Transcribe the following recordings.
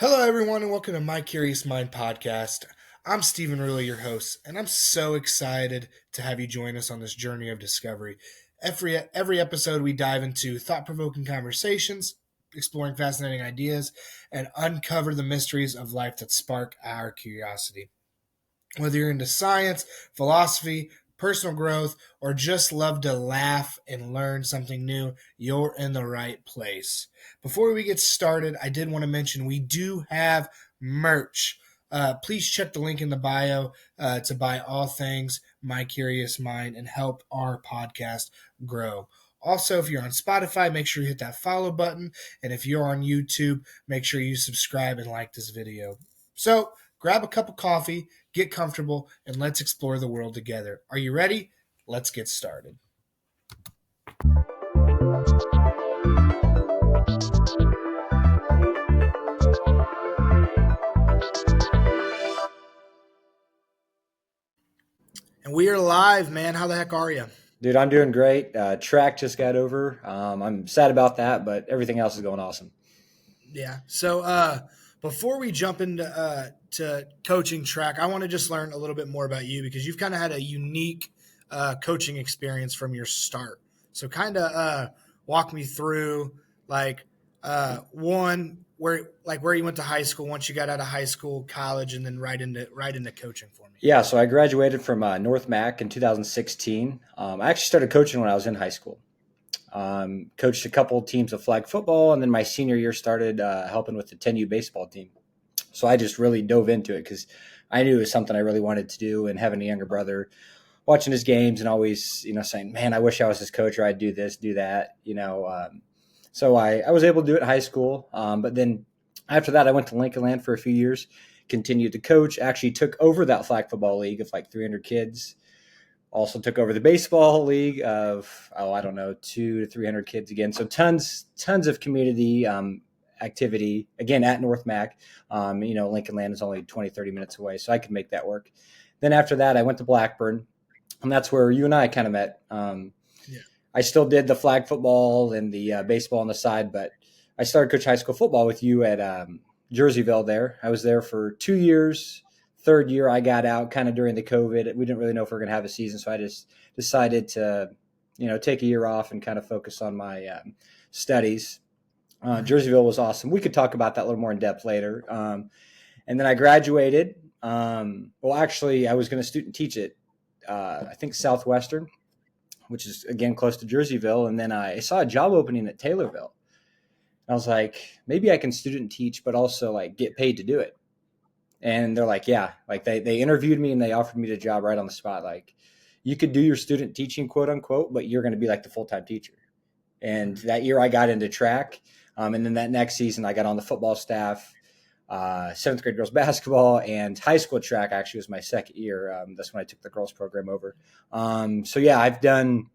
Hello, everyone, and welcome to My Curious Mind podcast. I'm Stephen Rulli, your host, and I'm so excited to have you join us on this journey of discovery. Every episode, we dive into thought-provoking conversations, exploring fascinating ideas, and uncover the mysteries of life that spark our curiosity. Whether you're into science, philosophy, personal growth, or just love to laugh and learn something new, you're in the right place. Before we get started, I did want to mention we do have merch. Please check the link in the bio to buy all things My Curious Mind and help our podcast grow. Also, if you're on Spotify, make sure you hit that follow button. And if you're on YouTube, make sure you subscribe and like this video. So, grab a cup of coffee, get comfortable, and let's explore the world together. Are you ready? Let's get started. And we are live, man. How the heck are you? Dude, I'm doing great. Track just got over. I'm sad about that, but everything else is going awesome. Yeah. So before we jump into to coaching track, I want to just learn a little bit more about you because you've kind of had a unique coaching experience from your start. So kind of walk me through one where you went to high school, once you got out of high school, college, and then right into coaching for me. Yeah, so I graduated from North Mac in 2016. I actually started coaching when I was in high school. Coached a couple teams of flag football, and then my senior year started helping with the 10U baseball team. So I just really dove into it because I knew it was something I really wanted to do, and having a younger brother, watching his games and always, saying, man, I wish I was his coach, or I'd do this, do that, So I was able to do it in high school. But then after that, I went to Lincoln Land for a few years, continued to coach, actually took over that flag football league of like 300 kids. Also took over the baseball league of, 200 to 300 kids again. So tons of community activity, again, at North Mac. Lincoln Land is only 20, 30 minutes away, so I could make that work. Then after that, I went to Blackburn, and that's where you and I kind of met. I still did the flag football and the baseball on the side, but I started coaching high school football with you at Jerseyville there. I was there for 2 years. Third year, I got out kind of during the COVID. We didn't really know if we were going to have a season, so I just decided to, take a year off and kind of focus on my studies. Jerseyville was awesome. We could talk about that a little more in depth later. And then I graduated. Actually, I was going to student teach at, I think, Southwestern, which is, again, close to Jerseyville. And then I saw a job opening at Taylorville. I was like, maybe I can student teach, but also like get paid to do it. And they're like, yeah, like they interviewed me and they offered me the job right on the spot. Like, you could do your student teaching, quote unquote, but you're going to be like the full-time teacher. And that year I got into track. And then that next season I got on the football staff, seventh grade girls basketball, and high school track actually was my second year. That's when I took the girls program over. I've done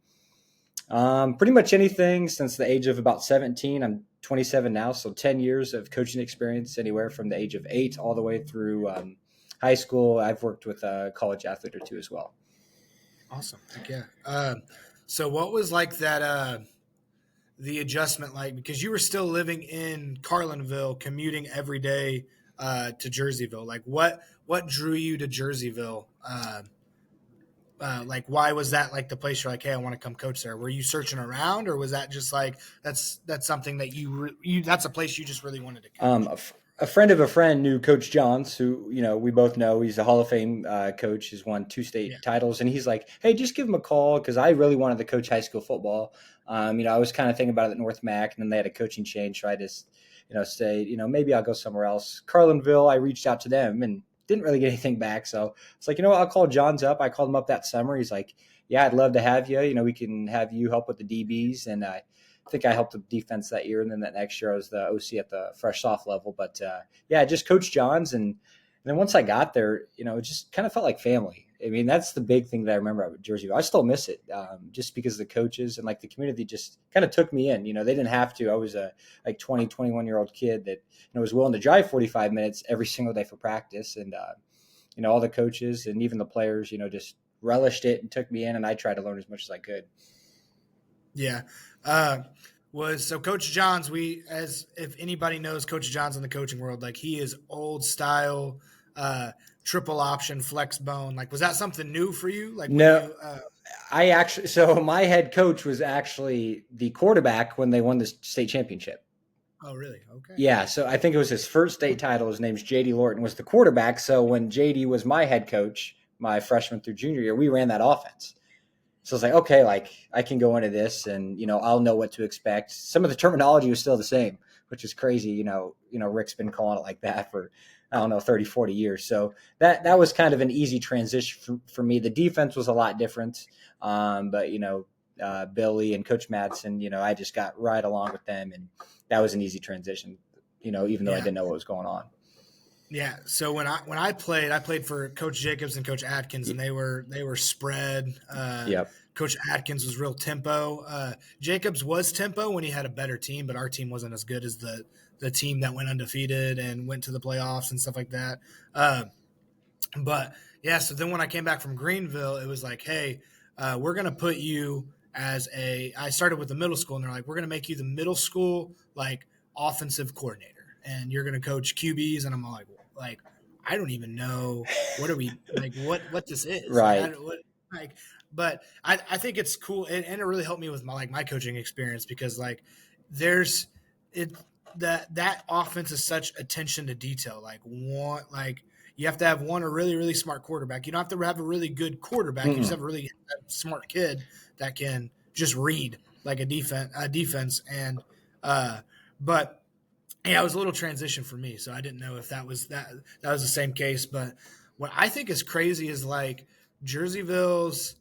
pretty much anything since the age of about 17. I'm 27 now, so 10 years of coaching experience, anywhere from the age of 8 all the way through high school. I've worked with a college athlete or two as well. Awesome. Yeah. So what was like that the adjustment like, because you were still living in Carlinville, commuting every day to Jerseyville? Like what drew you to Jerseyville? Why was that like the place you're like, hey, I want to come coach there? Were you searching around, or was that just like that's something that you that's a place you just really wanted to coach? A friend of a friend knew Coach Johns, who we both know. He's a Hall of Fame coach. He's won 2 state titles, and he's like, hey, just give him a call because I really wanted to coach high school football. I was kind of thinking about it at North Mac, and then they had a coaching change, so I just say maybe I'll go somewhere else. Carlinville, I reached out to them and didn't really get anything back. So it's like, I'll call Johns up. I called him up that summer. He's like, yeah, I'd love to have you. We can have you help with the DBs. And I think I helped with defense that year. And then that next year I was the OC at the fresh soft level. But just Coach Johns. And then once I got there, it just kind of felt like family. I mean, that's the big thing that I remember about Jersey. I still miss it just because the coaches and like the community just kind of took me in. They didn't have to. I was a 20, 21-year-old kid that was willing to drive 45 minutes every single day for practice. And, all the coaches and even the players, just relished it and took me in, and I tried to learn as much as I could. Yeah. so Coach Johns. As if anybody knows Coach Johns in the coaching world, like he is old style, triple option flex bone. Like, was that something new for you? Like when No, you, so my head coach was actually the quarterback when they won the state championship. oh really? Okay. Yeah, so I think it was his first state title. His name's JD Lorton, was the quarterback. So when JD was my head coach, my freshman through junior year, we ran that offense. So it's like, okay, like I can go into this and, I'll know what to expect. Some of the terminology was still the same, which is crazy. Rick's been calling it like that for, I don't know, 30, 40 years. So that was kind of an easy transition for me. The defense was a lot different. But Billy and Coach Madsen, I just got right along with them, and that was an easy transition, even though I didn't know what was going on. Yeah. So when I played for Coach Jacobs and Coach Atkins, and they were spread. Yep. Coach Atkins was real tempo. Jacobs was tempo when he had a better team, but our team wasn't as good as the team that went undefeated and went to the playoffs and stuff like that. But yeah, so then when I came back from Greenville, it was like, hey, we're going to put you I started with the middle school, and they're like, we're going to make you the middle school, like, offensive coordinator, and you're going to coach QBs. And I'm like, I don't even know what this is. Right. But I think it's cool. And it really helped me with my coaching experience, because like there's that offense is such attention to detail. You have to have a really, really smart quarterback. You don't have to have a really good quarterback. You just have a really smart kid that can just read like a defense. And, but yeah, it was a little transition for me. So I didn't know if that was the same case. But what I think is crazy is like Jerseyville's,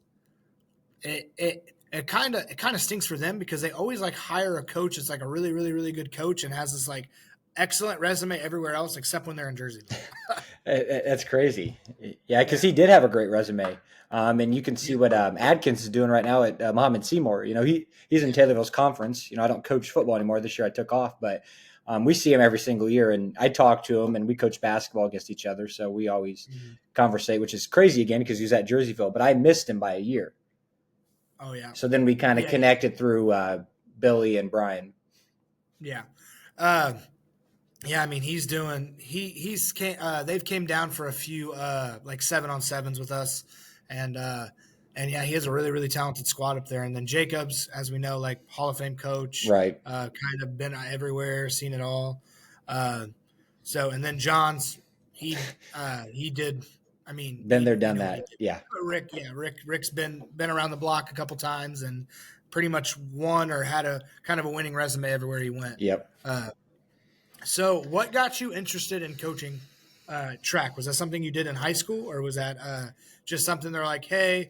it kind of stinks for them, because they always like hire a coach that's like a really, really, really good coach and has this like excellent resume everywhere else except when they're in Jerseyville. That's crazy. Yeah, because he did have a great resume. And you can see what Adkins is doing right now at Mohammed Seymour. He's in Taylorville's conference. I don't coach football anymore. This year I took off, but we see him every single year, and I talk to him, and we coach basketball against each other. So we always conversate, which is crazy again, because he was at Jerseyville, but I missed him by a year. Oh yeah. So then we kind of connected through Billy and Brian. Yeah. Yeah, I mean, they've came down for a few like 7-on-7s with us, and yeah, he has a really, really talented squad up there. And then Jacobs, as we know, like Hall of Fame coach, right? Kind of been everywhere, seen it all. So, and then Johns, he did. I mean, been there, done that. Yeah. Rick's been around the block a couple times and pretty much won or had a kind of a winning resume everywhere he went. Yep. So what got you interested in coaching track? Was that something you did in high school, or was that just something they're like, hey,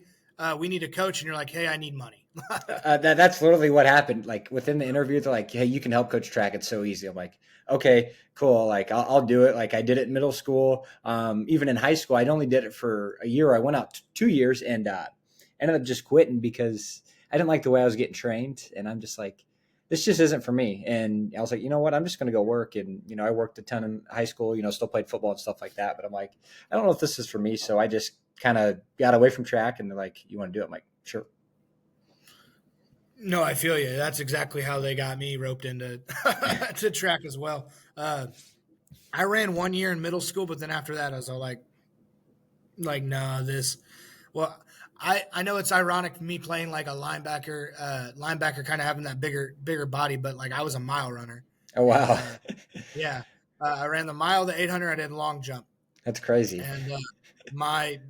we need a coach, and you're like, hey, I need money? That's literally what happened. Like within the interview, they're like, hey, you can help coach track. It's so easy. I'm like, okay, cool. Like I'll do it. Like I did it in middle school. Even in high school, I only did it for a year. I went out 2 years and ended up just quitting because I didn't like the way I was getting trained. And I'm just like, this just isn't for me. And I was like, you know what? I'm just going to go work. And, I worked a ton in high school, still played football and stuff like that. But I'm like, I don't know if this is for me. So I just kind of got away from track, and they're like, you want to do it? I'm like, sure. No, I feel you. That's exactly how they got me roped into to track as well. I ran 1 year in middle school, but then after that, I was all like, nah, well, I know it's ironic me playing like a linebacker kind of having that bigger body, but like I was a mile runner. Oh, wow. Yeah. I ran the mile, the 800, I did long jump. That's crazy. And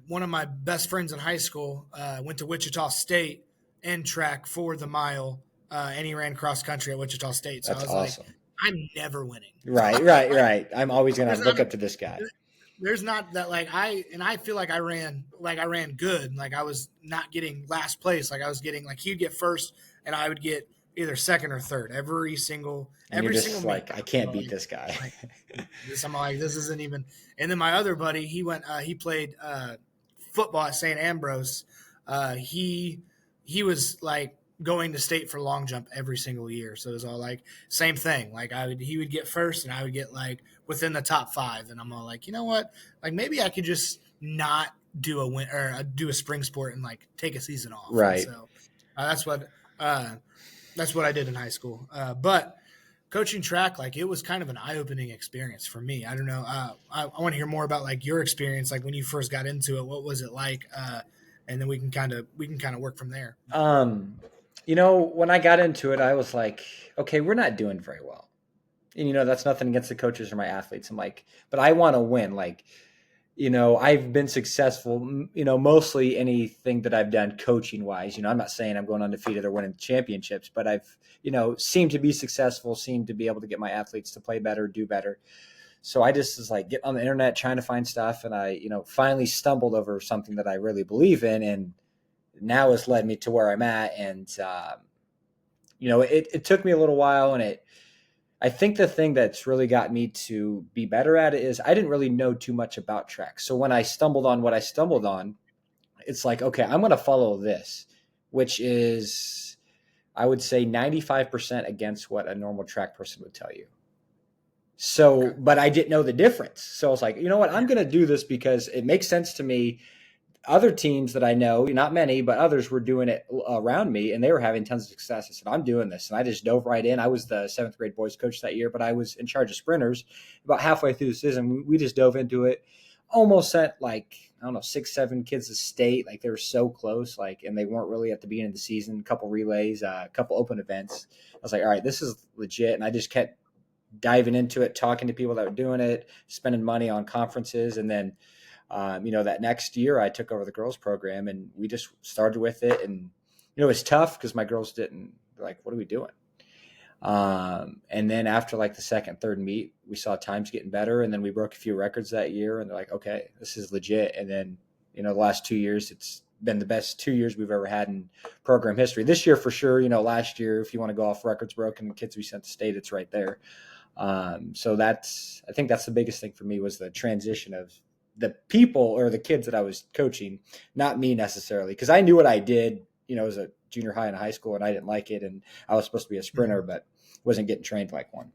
one of my best friends in high school went to Wichita State in track for the mile, and he ran cross country at Wichita State. So That's I was awesome. like, I'm never winning. Right. I'm always going to look up to this guy. There's not that I feel like I ran good. Like I was not getting last place. Like I was getting he'd get first and I would get either second or third every single like, I can't beat this guy. I'm like, this isn't even. And then my other buddy, he played football at St. Ambrose. He was like going to state for long jump every single year. So it was all like same thing. Like he would get first and I would get like within the top 5. And I'm all like, you know what? Like maybe I could just not do do a spring sport and like take a season off. Right. And so that's what, That's what I did in high school. But coaching track, like, it was kind of an eye-opening experience for me. I don't know. I want to hear more about like your experience, like when you first got into it. What was it like? And then we can kind of work from there. Um, when I got into it, I was like, okay, we're not doing very well. And, that's nothing against the coaches or my athletes. I'm like, but I want to win. Like, I've been successful, mostly anything that I've done coaching wise. I'm not saying I'm going undefeated or winning championships, but I've, seemed to be successful, seemed to be able to get my athletes to play better, do better. So I just was like getting on the internet trying to find stuff. And I, finally stumbled over something that I really believe in. And now has led me to where I'm at. And, it took me a little while, and I think the thing that's really got me to be better at it is I didn't really know too much about track. So when I stumbled on what I stumbled on, it's like, okay, I'm going to follow this, which is, I would say 95% against what a normal track person would tell you. So, Okay. but I didn't know the difference. So I was like, you know what, I'm going to do this because it makes sense to me. Other teams that I know, not many, but others were doing it around me, and they were having tons of success. I said, I'm doing this. And I just dove right in. I was the 7th grade boys coach that year, but I was in charge of sprinters. About halfway through the season, we just dove into it. Almost sent, like, I don't know, 6, 7 kids to state. Like, they were so close, like, and they weren't really at the beginning of the season. A couple relays, a couple open events. I was like, all right, this is legit. And I just kept diving into it, talking to people that were doing it, spending money on conferences. And then that next year I took over the girls program, and we just started with it. And, it was tough because my girls didn't like, what are we doing? And then after like the second, third meet, we saw times getting better, and then we broke a few records that year, and they're like, okay, this is legit. And then, the last 2 years, it's been the best 2 years we've ever had in program history. This year for sure, last year, if you want to go off records broken, the kids we sent to state, it's right there. So I think that's the biggest thing for me, was the transition of the people or the kids that I was coaching, not me necessarily, because I knew what I did, as a junior high and high school, and I didn't like it. And I was supposed to be a sprinter, but wasn't getting trained like one.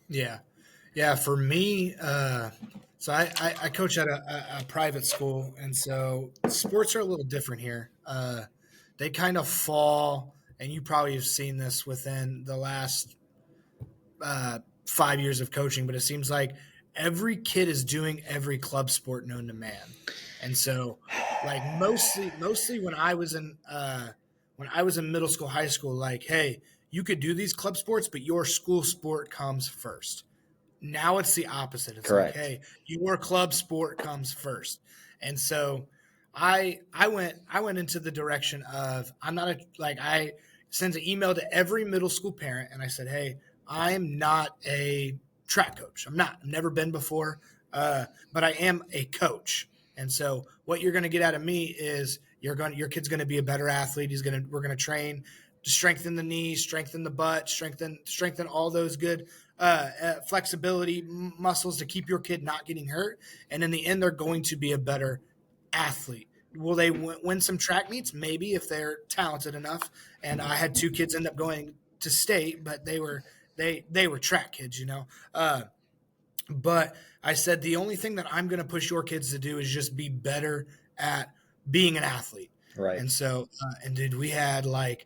Yeah. Yeah. For me, so I coach at a private school, and so sports are a little different here. They kind of fall, and you probably have seen this within the last 5 years of coaching, but it seems like every kid is doing every club sport known to man. And so, like, mostly when I was in middle school, high school, like, hey, you could do these club sports, but your school sport comes first. Now it's the opposite. It's like, Correct. hey, your club sport comes first. And so I went into the direction of, I'm not I sent an email to every middle school parent, and I said, hey, I'm not a track coach. I've never been before, but I am a coach. And so what you're going to get out of me is your kid's going to be a better athlete. We're going to train to strengthen the knees, strengthen the butt, strengthen all those good flexibility muscles to keep your kid not getting hurt. And in the end, they're going to be a better athlete. Will they win some track meets? Maybe, if they're talented enough. And I had 2 kids end up going to state, but they were track kids, But I said the only thing that I'm going to push your kids to do is just be better at being an athlete. Right. And so, and dude, we had like,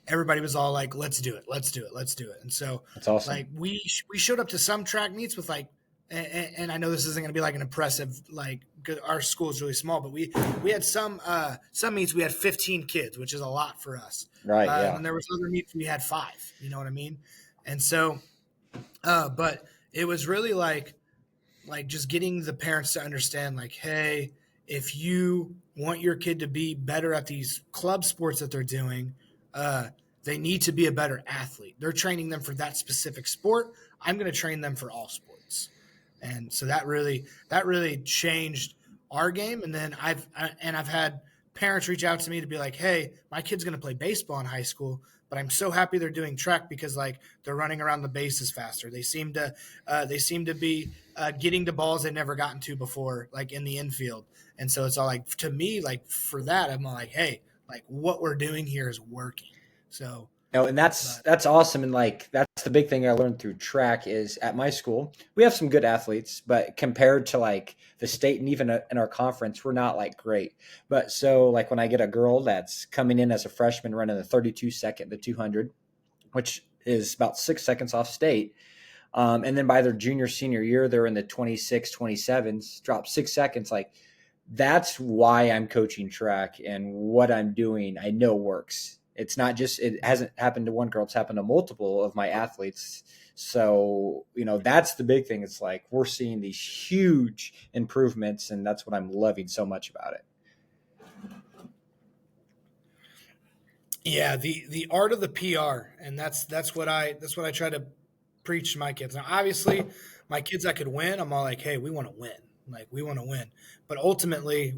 everybody was all like, let's do it, let's do it, let's do it. And so, That's awesome. like, we showed up to some track meets with like, and I know this isn't going to be like an impressive, like, 'cause our school is really small, but we had some meets we had 15 kids, which is a lot for us. Right. And Yeah. then there was other meets we had 5. You know what I mean? And so, but it was really like just getting the parents to understand, like, hey, if you want your kid to be better at these club sports that they're doing, they need to be a better athlete. They're training them for that specific sport. I'm going to train them for all sports. And so that really changed our game. And then I've had parents reach out to me to be like, hey, my kid's going to play baseball in high school, but I'm so happy they're doing track because, like, they're running around the bases faster. They seem to be getting to balls they've never gotten to before, like in the infield. And so it's all like, to me, like, for that, I'm like, hey, like, what we're doing here is working. So, No, and that's but that's awesome. And like that's the big thing I learned through track is at my school, we have some good athletes, but compared to like the state and even in our conference, we're not like great. But so like when I get a girl that's coming in as a freshman running the 32 second, the 200, which is about 6 seconds off state. And then by their junior, senior year, they're in the 26, 27s, drop 6 seconds. Like, that's why I'm coaching track, and what I'm doing, I know works. It's not just, it hasn't happened to one girl, it's happened to multiple of my athletes. So, that's the big thing. It's like we're seeing these huge improvements, and that's what I'm loving so much about it. Yeah, the art of the PR, and that's what I try to preach to my kids. Now, obviously, my kids that could win, I'm all like, hey, we want to win, like we want to win. But ultimately,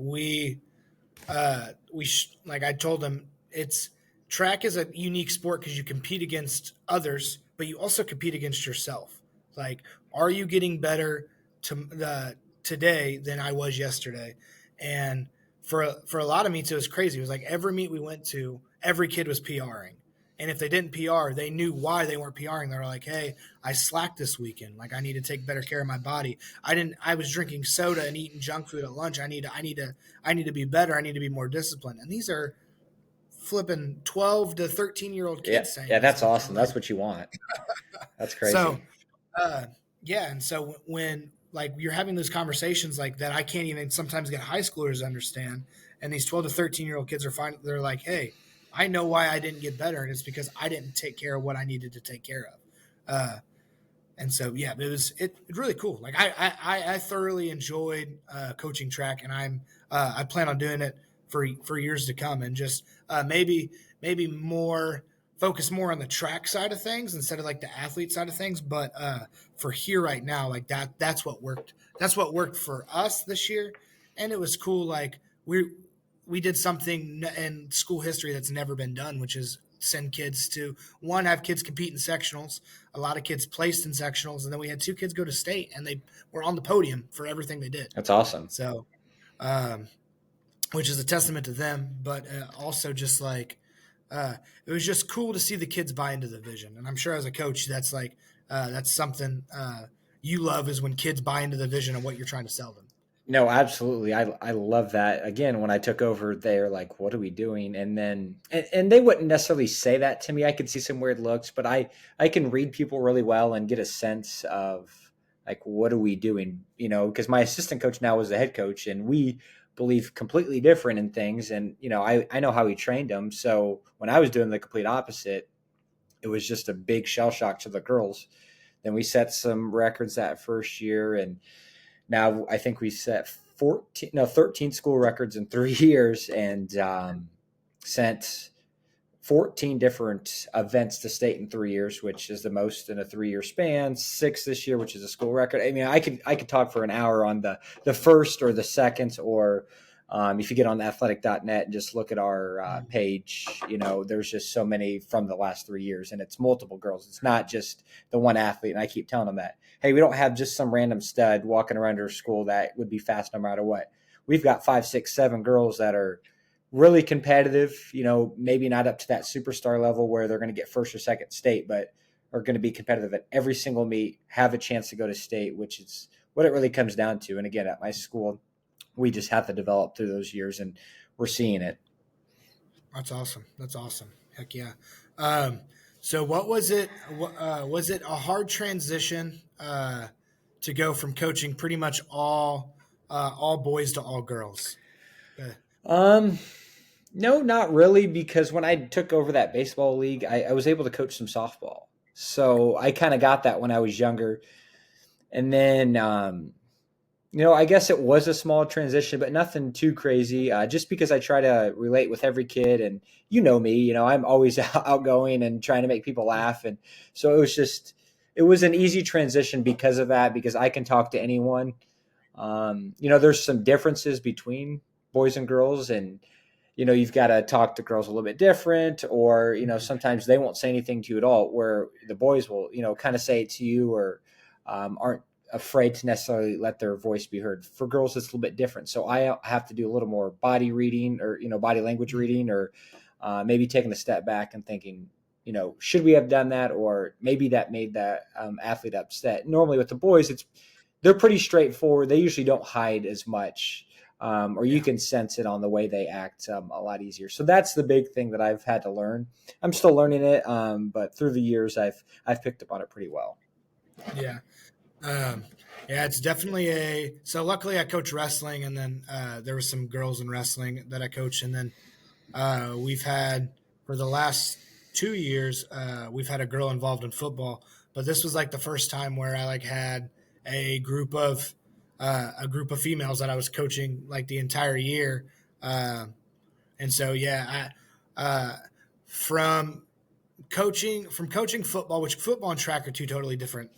like I told them, it's track is a unique sport because you compete against others, but you also compete against yourself. Like, are you getting better today than I was yesterday? And for a lot of meets, it was crazy. It was like every meet we went to, every kid was PRing. And if they didn't PR, they knew why they weren't PRing. They were like, "Hey, I slacked this weekend. Like, I need to take better care of my body. I was drinking soda and eating junk food at lunch. I need to be better. I need to be more disciplined." And these are flipping 12 to 13-year-old Yeah. kids saying, Yeah. this. That's awesome. That's what you want. That's crazy. So, yeah. And so when like you're having those conversations like that, I can't even sometimes get high schoolers to understand. And these 12 to 13-year-old kids they're like, "Hey, I know why I didn't get better. And it's because I didn't take care of what I needed to take care of." And so, yeah, it really cool. Like I thoroughly enjoyed coaching track, and I plan on doing it for years to come, and just maybe more focus more on the track side of things instead of like the athlete side of things. But for here right now, like that's what worked. That's what worked for us this year, and it was cool. Like we did something in school history that's never been done, which is send kids to have kids compete in sectionals, a lot of kids placed in sectionals, and then we had 2 kids go to state and they were on the podium for everything they did. That's awesome. So, which is a testament to them, but also just like it was just cool to see the kids buy into the vision. And I'm sure as a coach, that's something you love, is when kids buy into the vision of what you're trying to sell them. No, absolutely. I love that. Again, when I took over, they're like, "What are we doing?" And then, and they wouldn't necessarily say that to me. I could see some weird looks, but I can read people really well and get a sense of like, what are we doing? Because my assistant coach now is the head coach, and we believe completely different in things. And, I know how he trained them. So when I was doing the complete opposite, it was just a big shell shock to the girls. Then we set some records that first year, and now I think we set 13 school records in 3 years, and sent 14 different events to state in 3 years, which is the most in a 3-year span. 6 this year, which is a school record. I mean, I could talk for an hour on the first or the second, or if you get on athletic.net and just look at our page, there's just so many from the last 3 years, and it's multiple girls. It's not just the one athlete. And I keep telling them that, hey, we don't have just some random stud walking around our school that would be fast no matter what. We've got 5, 6, 7 girls that are really competitive, maybe not up to that superstar level where they're going to get first or second state, but are going to be competitive at every single meet, have a chance to go to state, which is what it really comes down to. And again, at my school, we just have to develop through those years, and we're seeing it. That's awesome. That's awesome. Heck yeah. So what was it? Was it a hard transition to go from coaching pretty much all boys to all girls? No, not really, because when I took over that baseball league, I was able to coach some softball. So I kind of got that when I was younger. And then, I guess it was a small transition, but nothing too crazy. Just because I try to relate with every kid, and me, I'm always outgoing and trying to make people laugh. And so it was an easy transition because of that, because I can talk to anyone. There's some differences between boys and girls, and, you've got to talk to girls a little bit different, or, sometimes they won't say anything to you at all, where the boys will, kind of say it to you, or aren't afraid to necessarily let their voice be heard. For girls, it's a little bit different. So I have to do a little more body reading, or, body language reading, or maybe taking a step back and thinking, should we have done that? Or maybe that made that athlete upset. Normally with the boys, they're pretty straightforward. They usually don't hide as much. or you can sense it on the way they act a lot easier. So that's the big thing that I've had to learn. I'm still learning it, but through the years, I've picked up on it pretty well. Yeah. Um, yeah, it's definitely so luckily I coach wrestling, and then there was some girls in wrestling that I coach. And then we've had for the last 2 years, we've had a girl involved in football, but this was like the first time where I like had a group of females that I was coaching like the entire year. And so, yeah, from coaching football, which football and track are two totally different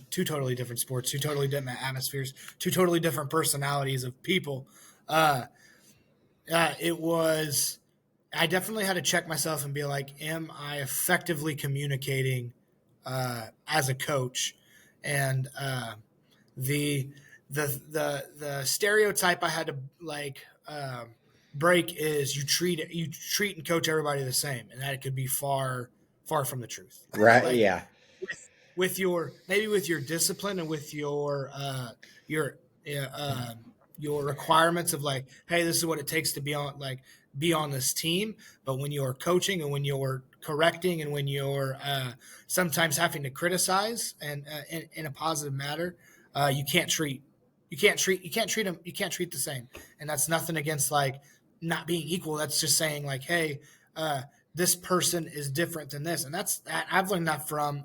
sports, two totally different atmospheres, two totally different personalities of people. Uh, it was I definitely had to check myself and be like, am I effectively communicating as a coach? And the the stereotype I had to like break is you treat and coach everybody the same, and that it could be far from the truth. Right? Like Yeah. with your maybe with your discipline and with your your requirements of like, hey, this is what it takes to be on this team. But when you're coaching and when you're correcting and when you're sometimes having to criticize and in a positive manner, you can't treat you can't treat the same. And that's nothing against like not being equal. That's just saying like, hey, uh, this person is different than this, and that I've learned that from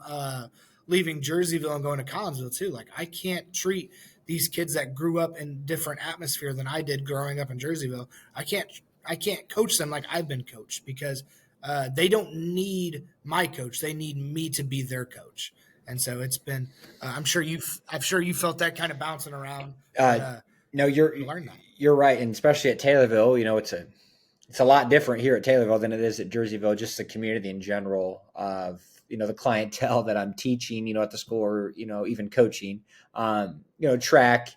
leaving Jerseyville and going to Collinsville too. Like I can't treat these kids that grew up in different atmosphere than I did growing up in Jerseyville. I can't coach them like I've been coached because they don't need my coach. They need me to be their coach. And so it's been. I'm sure you felt that kind of bouncing around. But Uh, no, to learn that. you're right, and especially at Taylorville, it's a lot different here at Taylorville than it is at Jerseyville. Just the community in general of the clientele that I'm teaching, at the school, or even coaching. Track.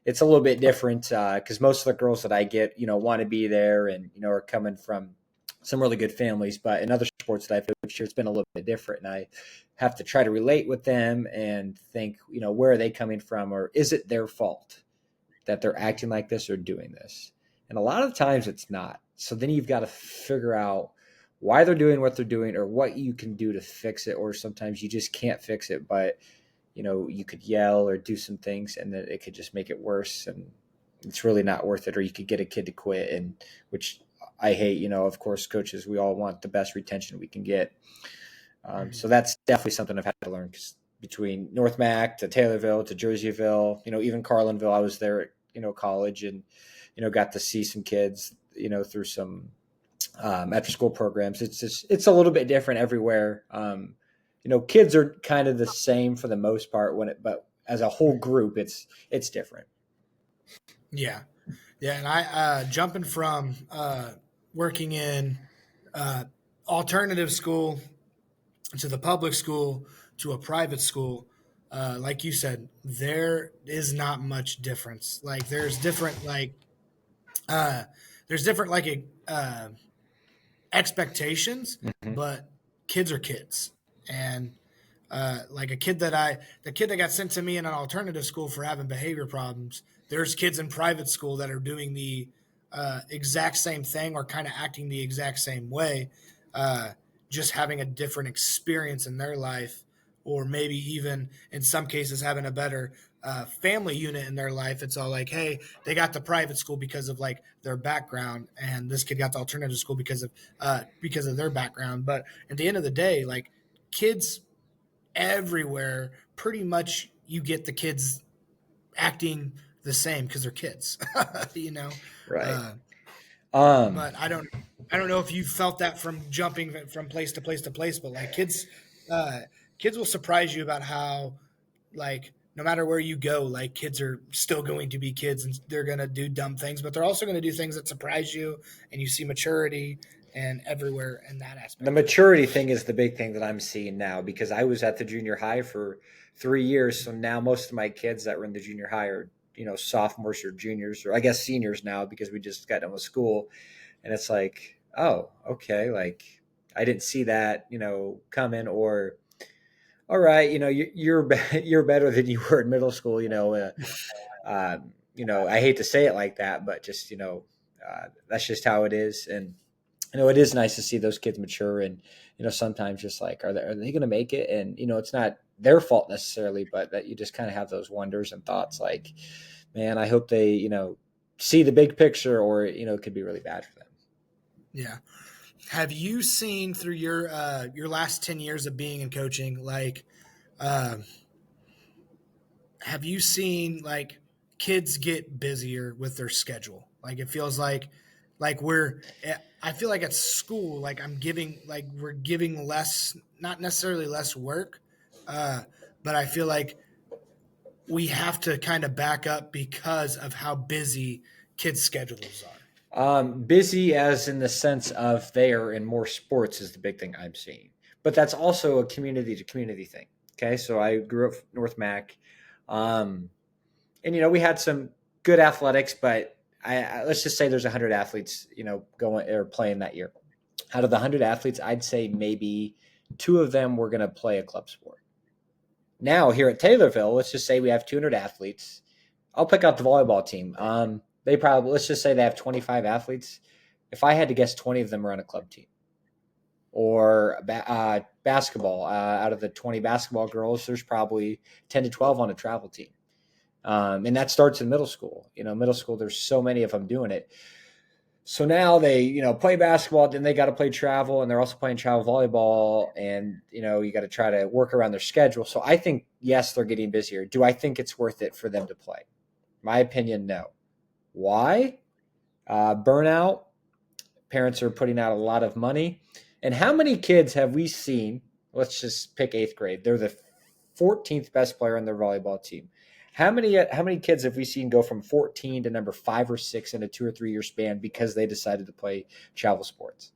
It's a little bit different because most of the girls that I get, want to be there and are coming from some really good families. But in other sports that I've coached here, it's been a little bit different, and I have to try to relate with them and think, where are they coming from, or is it their fault that they're acting like this or doing this? And a lot of times it's not. So then you've got to figure out why they're doing what they're doing or what you can do to fix it. Or sometimes you just can't fix it, but you could yell or do some things and then it could just make it worse. And it's really not worth it. Or you could get a kid to quit, and which I hate. Of course, coaches, we all want the best retention we can get. So that's definitely something I've had to learn, because between North Mac to Taylorville to Jerseyville, even Carlinville, I was there at, college, and, got to see some kids, through some after school programs. It's a little bit different everywhere. Kids are kind of the same for the most part but as a whole group, it's different. Yeah, yeah, and I jumping from working in alternative school to the public school to a private school, like you said, there is not much difference. Like uh, there's different expectations, Mm-hmm. but kids are kids, and like the kid that got sent to me in an alternative school for having behavior problems. There's kids in private school that are doing the exact same thing or kind of acting the exact same way, uh, just having a different experience in their life, or maybe even in some cases having a better family unit in their life. It's all like, hey, they got the private school because of like their background, and this kid got the alternative school because of their background. But at the end of the day, like kids everywhere, pretty much you get the kids acting the same because they're kids, you know. Right. Uh, Um, but I don't know if you felt that from jumping from place to place to place, but like uh, kids will surprise you about how like no matter where you go, like kids are still going to be kids and they're going to do dumb things, but they're also going to do things that surprise you, and you see maturity and everywhere in that the aspect of it. maturity thing is the big thing that I'm seeing now, because I was at the junior high for 3 years. So now most of my kids that were in the junior high are, sophomores or juniors, or I guess seniors now, because we just got done with school. And it's like, oh, okay. Like I didn't see that, coming, or, all right, you're, you're better than you were in middle school, I hate to say it like that, but just, that's just how it is. And, it is nice to see those kids mature and, sometimes just like, are they going to make it? And, it's not their fault necessarily, but that you just kind of have those wonders and thoughts like, man, I hope they, see the big picture or, it could be really bad for them. Yeah. Have you seen through your last 10 years of being in coaching, like, uh, have you seen like kids get busier with their schedule? Like it feels like I feel like at school, like we're giving less, not necessarily less work, uh, but I feel like we have to kind of back up because of how busy kids' schedules are. Busy as in the sense of they are in more sports is the big thing I'm seeing. But that's also a community to community thing. Okay. So I grew up North Mac. Um, and, we had some good athletics, but let's just say there's 100 athletes, going or playing that year. Out of the 100 athletes, I'd say maybe two of them were going to play a club sport. Now here at Taylorville, let's just say we have 200 athletes. I'll pick out the volleyball team. They probably, let's just say they have 25 athletes. If I had to guess, 20 of them are on a club team. Or basketball, out of the 20 basketball girls, there's probably 10 to 12 on a travel team. And that starts in middle school. Middle school, there's so many of them doing it. So now they, play basketball, then they got to play travel, and they're also playing travel volleyball, and, you got to try to work around their schedule. So I think, yes, they're getting busier. Do I think it's worth it for them to play? My opinion, no. Why? Burnout. Parents are putting out a lot of money. And how many kids have we seen? Let's just pick 8th grade. They're the 14th best player on their volleyball team. How many kids have we seen go from 14 to number 5 or 6 in a 2 or 3 year span because they decided to play travel sports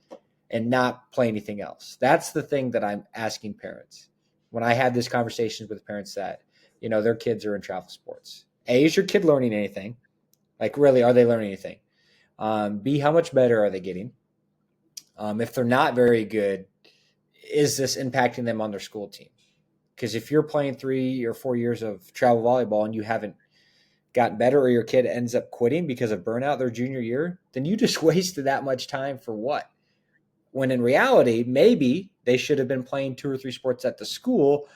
and not play anything else? That's the thing that I'm asking parents when I have these conversations with parents that, their kids are in travel sports. A, is your kid learning anything? Like, really, are they learning anything? B, how much better are they getting? If they're not very good, is this impacting them on their school team? Because if you're playing 3 or 4 years of travel volleyball and you haven't gotten better, or your kid ends up quitting because of burnout their junior year, then you just wasted that much time for what? When in reality, maybe they should have been playing 2 or 3 sports at the school,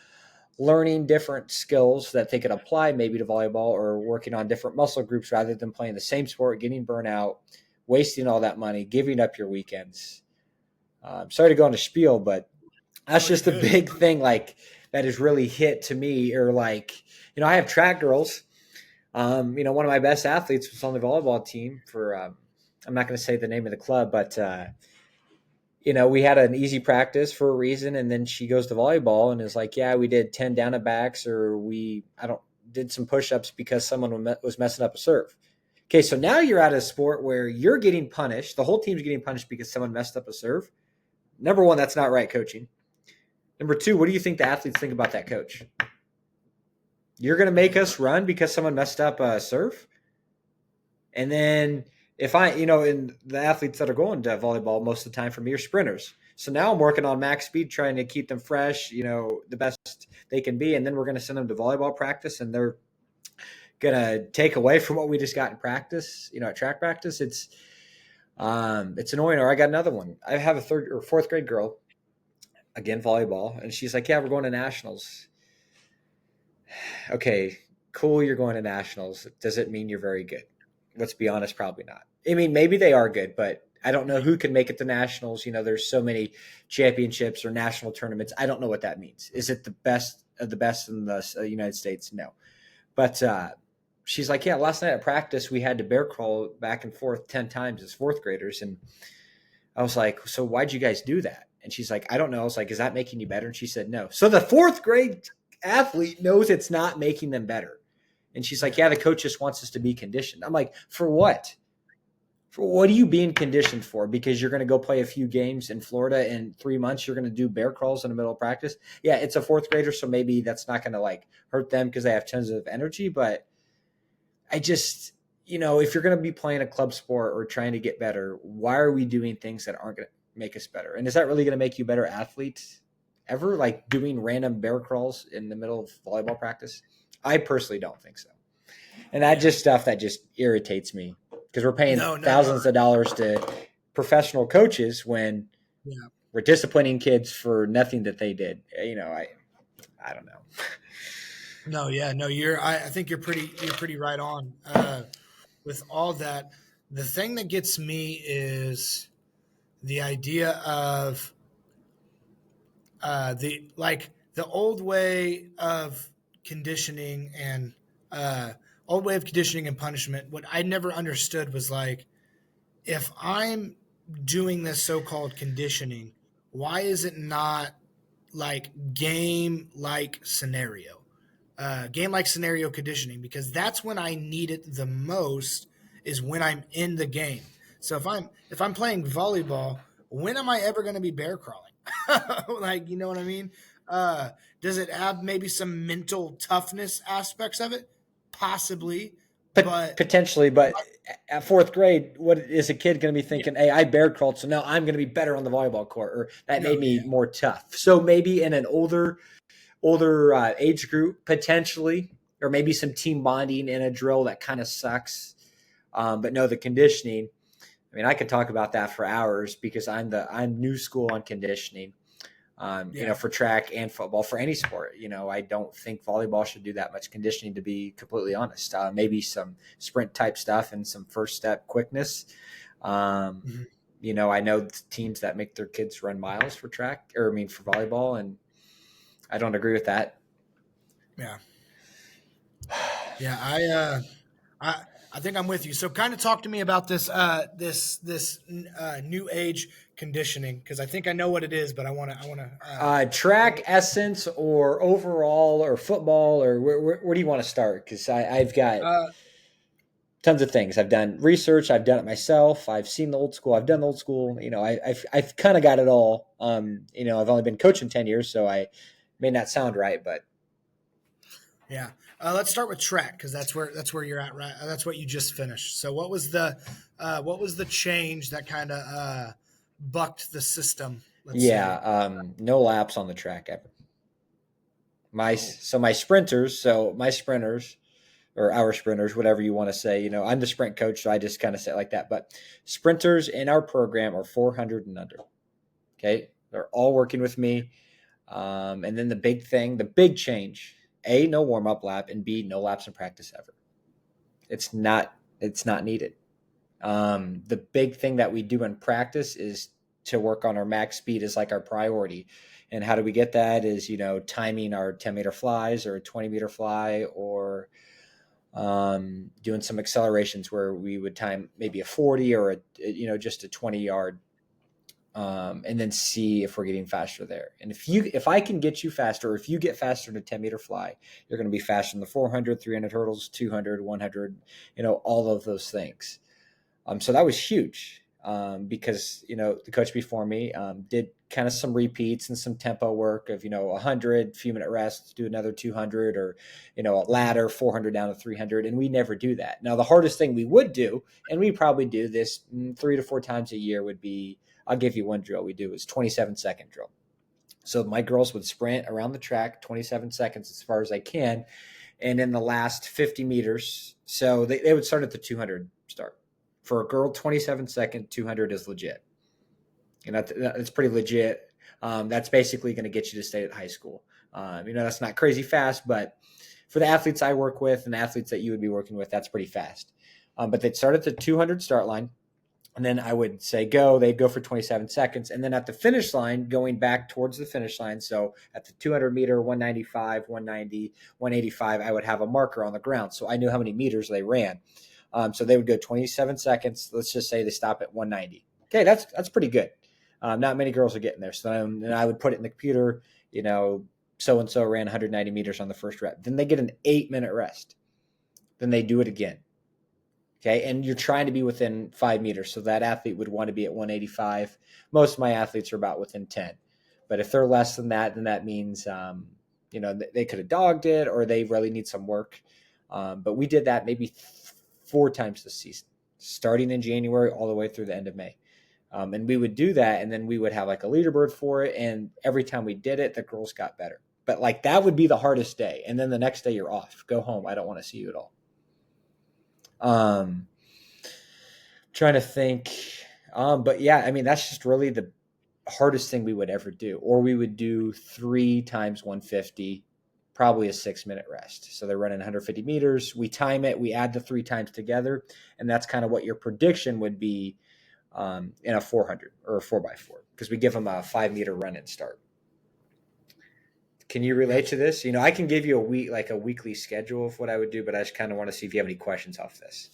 learning different skills that they could apply maybe to volleyball, or working on different muscle groups rather than playing the same sport, getting burnout, wasting all that money, giving up your weekends. Sorry to go on a spiel, but that's just a big thing, like, that has really hit to me. Or like, I have track girls. One of my best athletes was on the volleyball team for, I'm not going to say the name of the club, but, we had an easy practice for a reason. And then she goes to volleyball and is like, yeah, we did 10 down and backs, or did some push-ups because someone was messing up a serve. Okay. So now you're at a sport where you're getting punished. The whole team's getting punished because someone messed up a serve. Number one, that's not right coaching. Number two, what do you think the athletes think about that coach? You're going to make us run because someone messed up a serve? And then if and the athletes that are going to volleyball most of the time for me are sprinters. So now I'm working on max speed, trying to keep them fresh, the best they can be. And then we're going to send them to volleyball practice, and they're going to take away from what we just got in practice, at track practice. It's annoying. Or I got another one. I have a 3rd or 4th grade girl, again, volleyball. And she's like, yeah, we're going to nationals. Okay, cool. You're going to nationals. Does it mean you're very good? Let's be honest. Probably not. I mean, maybe they are good, but I don't know who can make it to nationals. There's so many championships or national tournaments. I don't know what that means. Is it the best of the best in the United States? No. But she's like, yeah, last night at practice, we had to bear crawl back and forth 10 times as 4th graders. And I was like, so why'd you guys do that? And she's like, I don't know. I was like, is that making you better? And she said, no. So the 4th grade athlete knows it's not making them better. And she's like, yeah, the coach just wants us to be conditioned. I'm like, for what? For what are you being conditioned for? Because you're going to go play a few games in Florida in 3 months. You're going to do bear crawls in the middle of practice. Yeah, it's a 4th grader, so maybe that's not going to like hurt them because they have tons of energy. But I just, if you're going to be playing a club sport or trying to get better, why are we doing things that aren't going to make us better? And is that really going to make you better athletes ever? Like doing random bear crawls in the middle of volleyball practice? I personally don't think so. And that Yeah. just stuff that just irritates me because we're paying No. thousands of dollars to professional coaches when Yeah. we're disciplining kids for nothing that they did. I don't know. No, yeah, no, I think you're pretty right on. With all that, the thing that gets me is the idea of the old way of conditioning and uh, old way of conditioning and punishment. What I never understood was like, if I'm doing this so-called conditioning, why is it not like game like scenario conditioning? Because that's when I need it the most, is when I'm in the game. So if I'm playing volleyball, when am I ever going to be bear crawling? Like, you know what I mean? uh does it have maybe some mental toughness aspects of it? Possibly. But Potentially, but at fourth grade, what is a kid going to be yeah. thinking? Hey, I bear crawled, so now I'm going to be better on the volleyball court, or that No, made me yeah. more tough. So maybe in an older age group, potentially, or maybe some team bonding in a drill that kind of sucks. But no, the conditioning. I mean, I could talk about that for hours because I'm new school on conditioning. Yeah. For track and football, for any sport. I don't think volleyball should do that much conditioning, to be completely honest. Maybe some sprint type stuff and some first step quickness. Um, Mhm. I know teams that make their kids run miles for track, or I mean for volleyball, and I don't agree with that. Yeah. Yeah, I I think I'm with you. So kind of talk to me about this new age conditioning, because I think I know what it is, but I Track want essence or overall or football, or where do you want to start? Because I've got uh tons of things. I've done research. I've done it myself. I've seen the old school. I've done the old school. I've kind of got it all. I've only been coaching 10 years, so I may not sound right, but yeah. Let's start with track, because that's where you're at, right? That's what you just finished. So what was the change that kind of bucked the system? Let's yeah, say. no laps on the track ever. My Oh. so my sprinters, so my sprinters or our sprinters, whatever you want to say. I'm the sprint coach, so I just kind of say it like that. But sprinters in our program are 400 and under. Okay, they're all working with me. And then the big change: A, no warm up lap, and B, no laps in practice ever. It's not needed. The big thing that we do in practice is to work on our max speed is like our priority. And how do we get that is, timing our 10-meter flies or a 20-meter fly, or doing some accelerations where we would time maybe a 40 or just a 20-yard, and then see if we're getting faster there. And if I can get you faster, or if you get faster in a 10-meter fly, you're going to be faster in the 400, 300 hurdles, 200, 100, all of those things. So that was huge, because the coach before me did kind of some repeats and some tempo work of 100, few minute rest, do another 200, or a ladder 400 down to 300, and we never do that. Now the hardest thing we would do, and we probably do this 3 to 4 times a year, would be, I'll give you one drill we do, is 27-second drill. So my girls would sprint around the track 27 seconds as far as they can, and in the last 50 meters, so they would start at the 200 start. For a girl, 27-second 200 is legit. And that's pretty legit. That's basically going to get you to stay at high school. That's not crazy fast, but for the athletes I work with and the athletes that you would be working with, that's pretty fast. But they'd start at the 200 start line. And then I would say go. They'd go for 27 seconds. And then at the finish line, going back towards the finish line, so at the 200-meter, 195, 190, 185, I would have a marker on the ground. So I knew how many meters they ran. So they would go 27 seconds. Let's just say they stop at 190. Okay, that's pretty good. Not many girls are getting there. So then I would put it in the computer, so-and-so ran 190 meters on the first rep. Then they get an 8-minute rest. Then they do it again. Okay, and you're trying to be within 5 meters. So that athlete would want to be at 185. Most of my athletes are about within 10. But if they're less than that, then that means, they could have dogged it, or they really need some work. But we did that maybe 4 times this season, starting in January all the way through the end of May. And we would do that, and then we would have like a leaderboard for it. And every time we did it, the girls got better. But like that would be the hardest day. And then the next day you're off. Go home. I don't want to see you at all. Um, Trying to think. But yeah, I mean, that's just really the hardest thing we would ever do. Or we would do 3 times 150, probably a 6-minute rest. So they're running 150 meters. We time it. We add the 3 times together. And that's kind of what your prediction would be in a 400 or a 4x4, because we give them a 5-meter run and start. Can you relate to this? I can give you a weekly schedule of what I would do, but I just kind of want to see if you have any questions off this.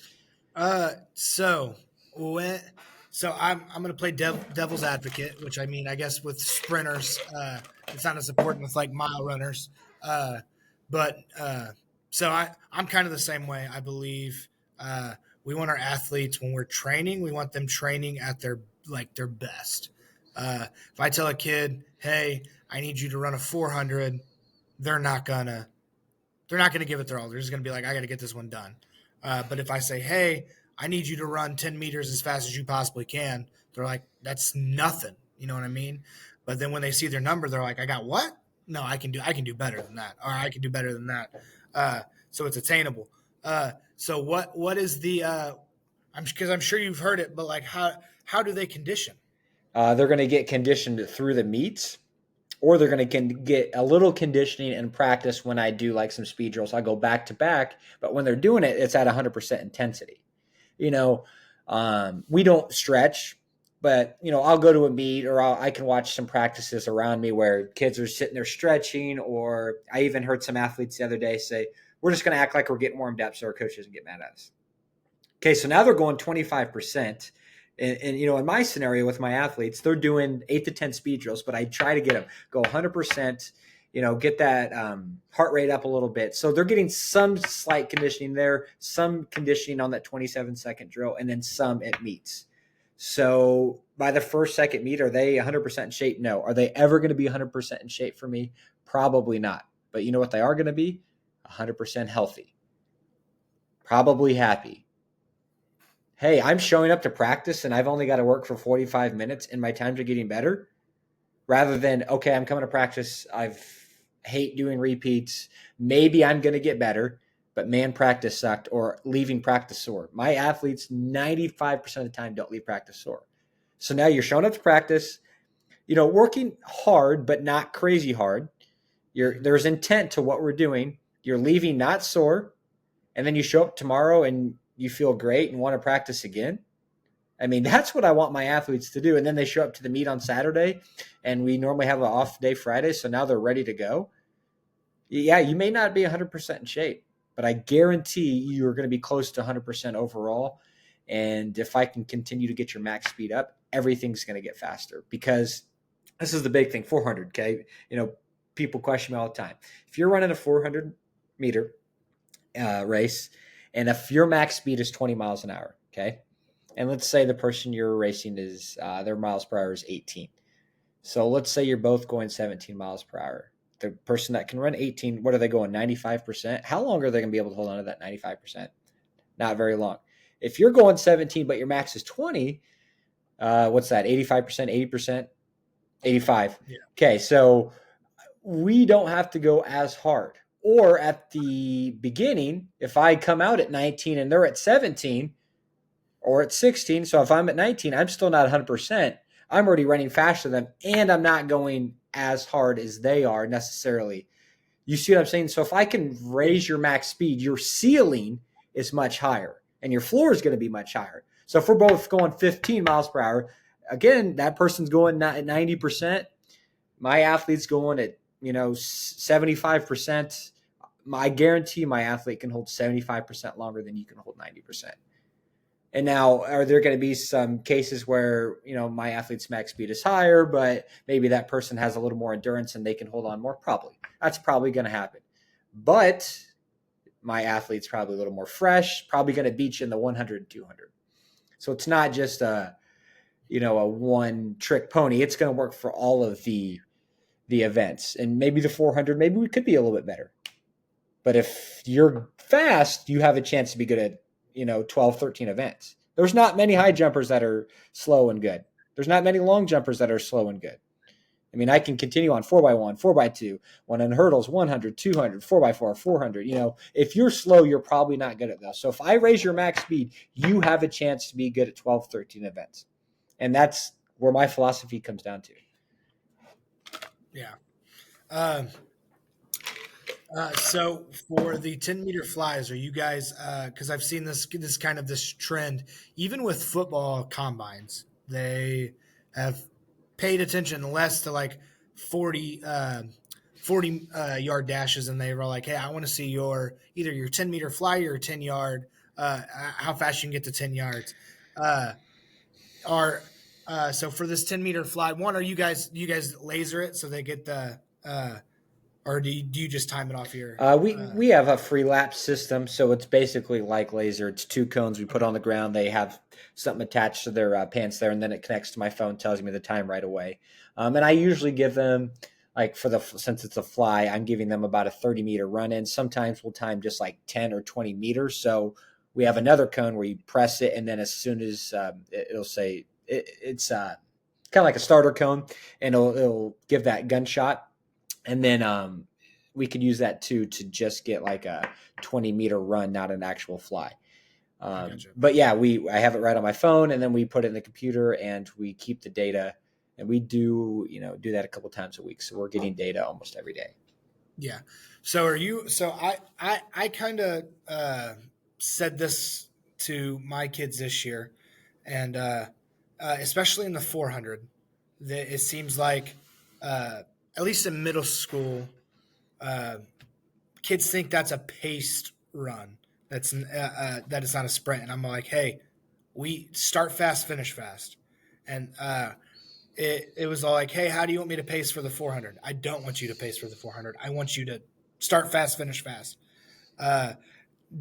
So I'm going to play devil's advocate, which I mean, I guess with sprinters, it's not as important with like mile runners. So I'm kind of the same way. I believe we want our athletes, when we're training, we want them training at their best. If I tell a kid, hey, I need you to run a 400, they're not gonna give it their all. They're just gonna be like, I got to get this one done. But if I say, hey, I need you to run 10 meters as fast as you possibly can, they're like, that's nothing. You know what I mean? But then when they see their number, they're like, I got what? No, I can do better than that. Or I can do better than that. So it's attainable. So what is the, because I'm sure you've heard it, but like, how do they condition? They're going to get conditioned through the meets, or they're going to get a little conditioning and practice when I do like some speed drills. I go back to back, but when they're doing it, it's at 100% intensity. We don't stretch, but I'll go to a meet, or I can watch some practices around me where kids are sitting there stretching, or I even heard some athletes the other day say, we're just going to act like we're getting warmed up so our coach doesn't get mad at us. Okay, so now they're going 25%. And in my scenario with my athletes, they're doing 8 to 10 speed drills, but I try to get them go 100%, get that heart rate up a little bit. So they're getting some slight conditioning there, some conditioning on that 27-second drill, and then some at meets. So by the first, second meet, are they 100% in shape? No. Are they ever going to be 100% in shape for me? Probably not. But you know what they are going to be? 100% healthy. Probably happy. Hey, I'm showing up to practice and I've only got to work for 45 minutes and my times are getting better, rather than, okay, I'm coming to practice, hate doing repeats, maybe I'm going to get better, but man, practice sucked, or leaving practice sore. My athletes 95% of the time don't leave practice sore. So now you're showing up to practice, working hard but not crazy hard. There's intent to what we're doing. You're leaving not sore, and then you show up tomorrow and you feel great and want to practice again. I mean, that's what I want my athletes to do. And then they show up to the meet on Saturday, and we normally have an off day Friday, so now they're ready to go. Yeah, you may not be 100% in shape, but I guarantee you're going to be close to 100% overall. And if I can continue to get your max speed up, everything's going to get faster, because this is the big thing, 400, okay? People question me all the time. If you're running a 400-meter race, and if your max speed is 20 miles an hour, okay, and let's say the person you're racing is their miles per hour is 18. So let's say you're both going 17 miles per hour. The person that can run 18, what are they going, 95%? How long are they going to be able to hold on to that 95%? Not very long. If you're going 17, but your max is 20, what's that, 85%, 80%? 85. Yeah. Okay, so we don't have to go as hard. Or at the beginning, if I come out at 19 and they're at 17 or at 16, so if I'm at 19, I'm still not 100%. I'm already running faster than them, and I'm not going as hard as they are necessarily. You see what I'm saying? So if I can raise your max speed, your ceiling is much higher, and your floor is going to be much higher. So if we're both going 15 miles per hour, again, that person's going at 90%. My athlete's going at 75%. I guarantee my athlete can hold 75% longer than you can hold 90%. And now, are there going to be some cases where, my athlete's max speed is higher, but maybe that person has a little more endurance and they can hold on more? Probably. That's probably going to happen. But my athlete's probably a little more fresh, probably going to beat you in the 100 and 200. So it's not just a one-trick pony. It's going to work for all of the events. And maybe the 400, maybe we could be a little bit better. But if you're fast, you have a chance to be good at, 12, 13 events. There's not many high jumpers that are slow and good. There's not many long jumpers that are slow and good. I mean, I can continue on 4x1, 4x2, 100 hurdles, 100, 200, 4x4, 400. If you're slow, you're probably not good at those. So if I raise your max speed, you have a chance to be good at 12, 13 events. And that's where my philosophy comes down to. Yeah. Um, so for the 10-meter flies, are you guys, because I've seen this trend, even with football combines, they have paid attention less to like 40, 40 yard dashes, and they were like, hey, I want to see either your 10-meter fly or your 10-yard, how fast you can get to 10 yards. Uh, are So for this 10-meter fly, one, you guys laser it so they get or do you just time it off your? We have a free lap system, so it's basically like laser. It's two cones we put on the ground. They have something attached to their pants there, and then it connects to my phone, tells me the time right away. And I usually give them, like since it's a fly, I'm giving them about a 30-meter run in. Sometimes we'll time just like 10 or 20 meters. So we have another cone where you press it, and then as soon as it'll say it's kind of like a starter cone, and it'll give that gunshot, and then we could use that too to just get like a 20-meter run, not an actual fly. Gotcha. But yeah, I have it right on my phone, and then we put it in the computer and we keep the data, and we do that a couple times a week. So we're getting data almost every day. Yeah. So are you? So I kind of said this to my kids this year, and especially in the 400, that it seems like at least in middle school, uh, kids think that's a paced run. That is not a sprint, and I'm like, hey, we start fast, finish fast, and it was all like, hey, how do you want me to pace for the 400? I don't want you to pace for the 400. I want you to start fast, finish fast. Uh,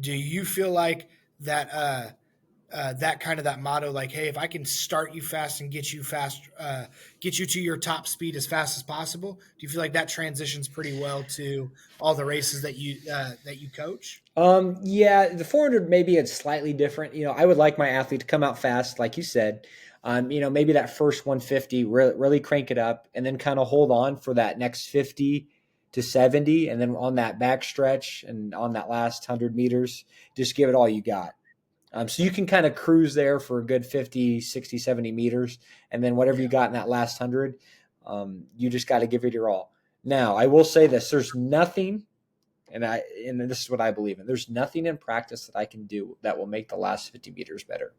do you feel like that motto, like, hey, if I can start you fast and get you to your top speed as fast as possible, do you feel like that transitions pretty well to all the races that you coach? Yeah, the 400 maybe it's slightly different. I would like my athlete to come out fast, like you said. Maybe that first 150 really crank it up, and then kind of hold on for that next 50 to 70, and then on that back stretch and on that last 100 meters, just give it all you got. So you can kind of cruise there for a good 50, 60, 70 meters, and then whatever you Yeah. got in that last 100, you just got to give it your all. Now, I will say this: there's nothing, and this is what I believe in. There's nothing in practice that I can do that will make the last 50 meters better.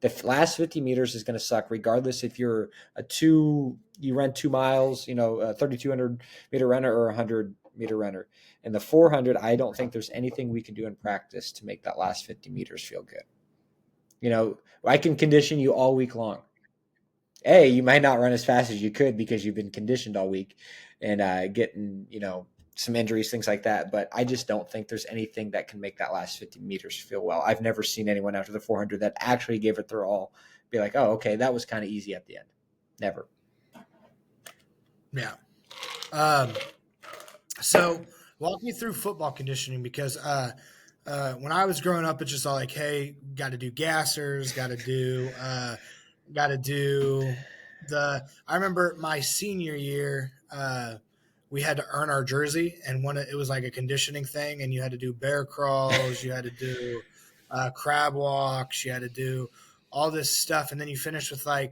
The last 50 meters is going to suck, regardless if you're you run 2 miles, a 3,200 meter runner or a 100-meter runner. In the 400, I don't think there's anything we can do in practice to make that last 50 meters feel good. I can condition you all week long. You might not run as fast as you could because you've been conditioned all week and getting, some injuries, things like that. But I just don't think there's anything that can make that last 50 meters feel well. I've never seen anyone after the 400 that actually gave it their all be like, oh, okay, that was kind of easy at the end. Never. Yeah. Um, so walk me through football conditioning, because when I was growing up, it's just all like, hey, got to do gassers, got to do I remember my senior year, we had to earn our jersey, and it was like a conditioning thing, and you had to do bear crawls, you had to do crab walks, you had to do all this stuff, and then you finish with some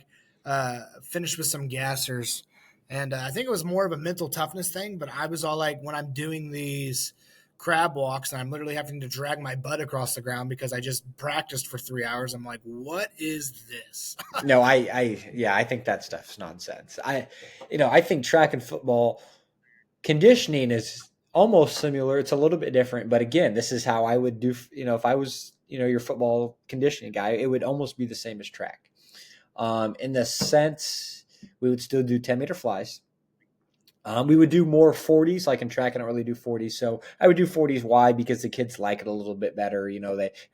gassers. And I think it was more of a mental toughness thing, but I was all like, when I'm doing these crab walks and I'm literally having to drag my butt across the ground because I just practiced for 3 hours, I'm like, what is this? No, I think that stuff's nonsense. I think track and football conditioning is almost similar. It's a little bit different, but again, this is how I would do. If I was, your football conditioning guy, it would almost be the same as track. In the sense, we would still do 10-meter flies. We would do more 40s. Like in track, I don't really do 40s. So I would do 40s. Why? Because the kids like it a little bit better.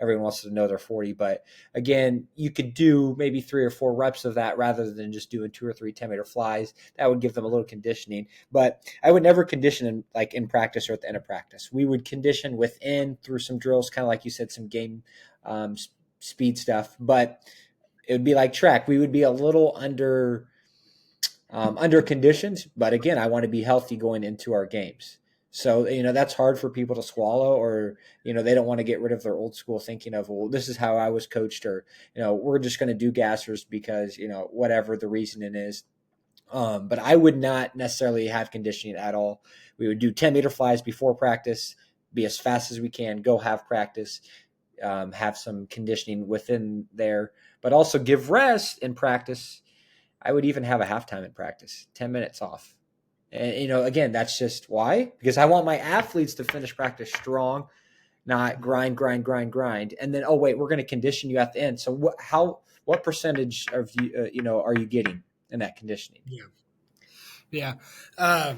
Everyone wants to know they're 40. But again, you could do maybe 3 or 4 reps of that rather than just doing 2 or 3 10-meter flies. That would give them a little conditioning. But I would never condition in practice or at the end of practice. We would condition within through some drills, kind of like you said, some game speed stuff. But it would be like track. We would be a little under under conditions. But again, I want to be healthy going into our games. So, that's hard for people to swallow, or, they don't want to get rid of their old school thinking of, well, this is how I was coached, or, we're just going to do gassers because, whatever the reasoning is. But I would not necessarily have conditioning at all. We would do 10-meter flies before practice, be as fast as we can, go have practice, have some conditioning within there, but also give rest in practice. I would even have a halftime in practice, 10 minutes off. And, again, that's just why, because I want my athletes to finish practice strong, not grind. And then, oh, wait, we're going to condition you at the end. So what percentage of you, are you getting in that conditioning? Yeah. Yeah.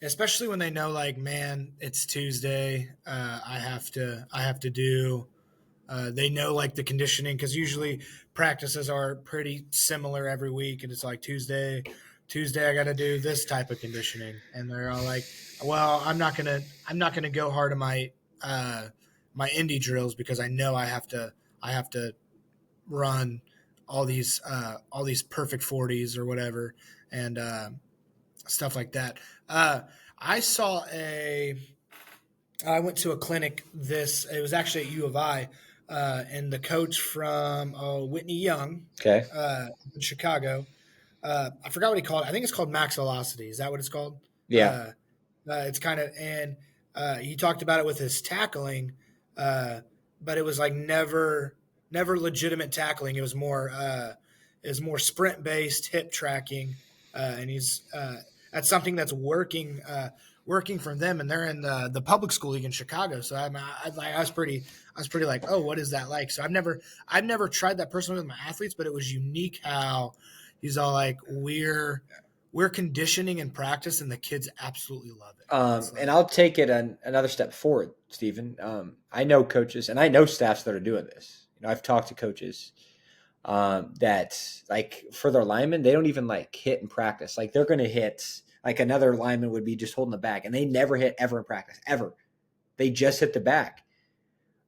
Especially when they know, like, man, it's Tuesday. I have to do. They know, like, the conditioning, because usually practices are pretty similar every week, and it's like Tuesday I got to do this type of conditioning, and they're all like, well, I'm not gonna go hard on my indie drills because I know I have to run all these perfect 40s or whatever, and stuff like that. I saw a. I went to a clinic. It was actually at U of I, and the coach from Whitney Young, Okay. in Chicago. I forgot what he called it. I think it's called Max Velocity. Is that what it's called? Yeah. It's kind of, and he talked about it with his tackling, uh, but it was like never legitimate tackling. It was more sprint based hip tracking, and that's something that's working from them, and they're in the public school league in Chicago. So I was pretty like, oh, what is that like? So I've never tried that personally with my athletes, but it was unique how he's all like, we're conditioning in practice, and the kids absolutely love it. And I'll take it another step forward, Stephen. I know coaches and I know staffs that are doing this. I've talked to coaches that, like, for their linemen, they don't even like hit in practice. Like, they're going to hit, like, another lineman would be just holding the bag, and they never hit ever in practice, ever. They just hit the bag.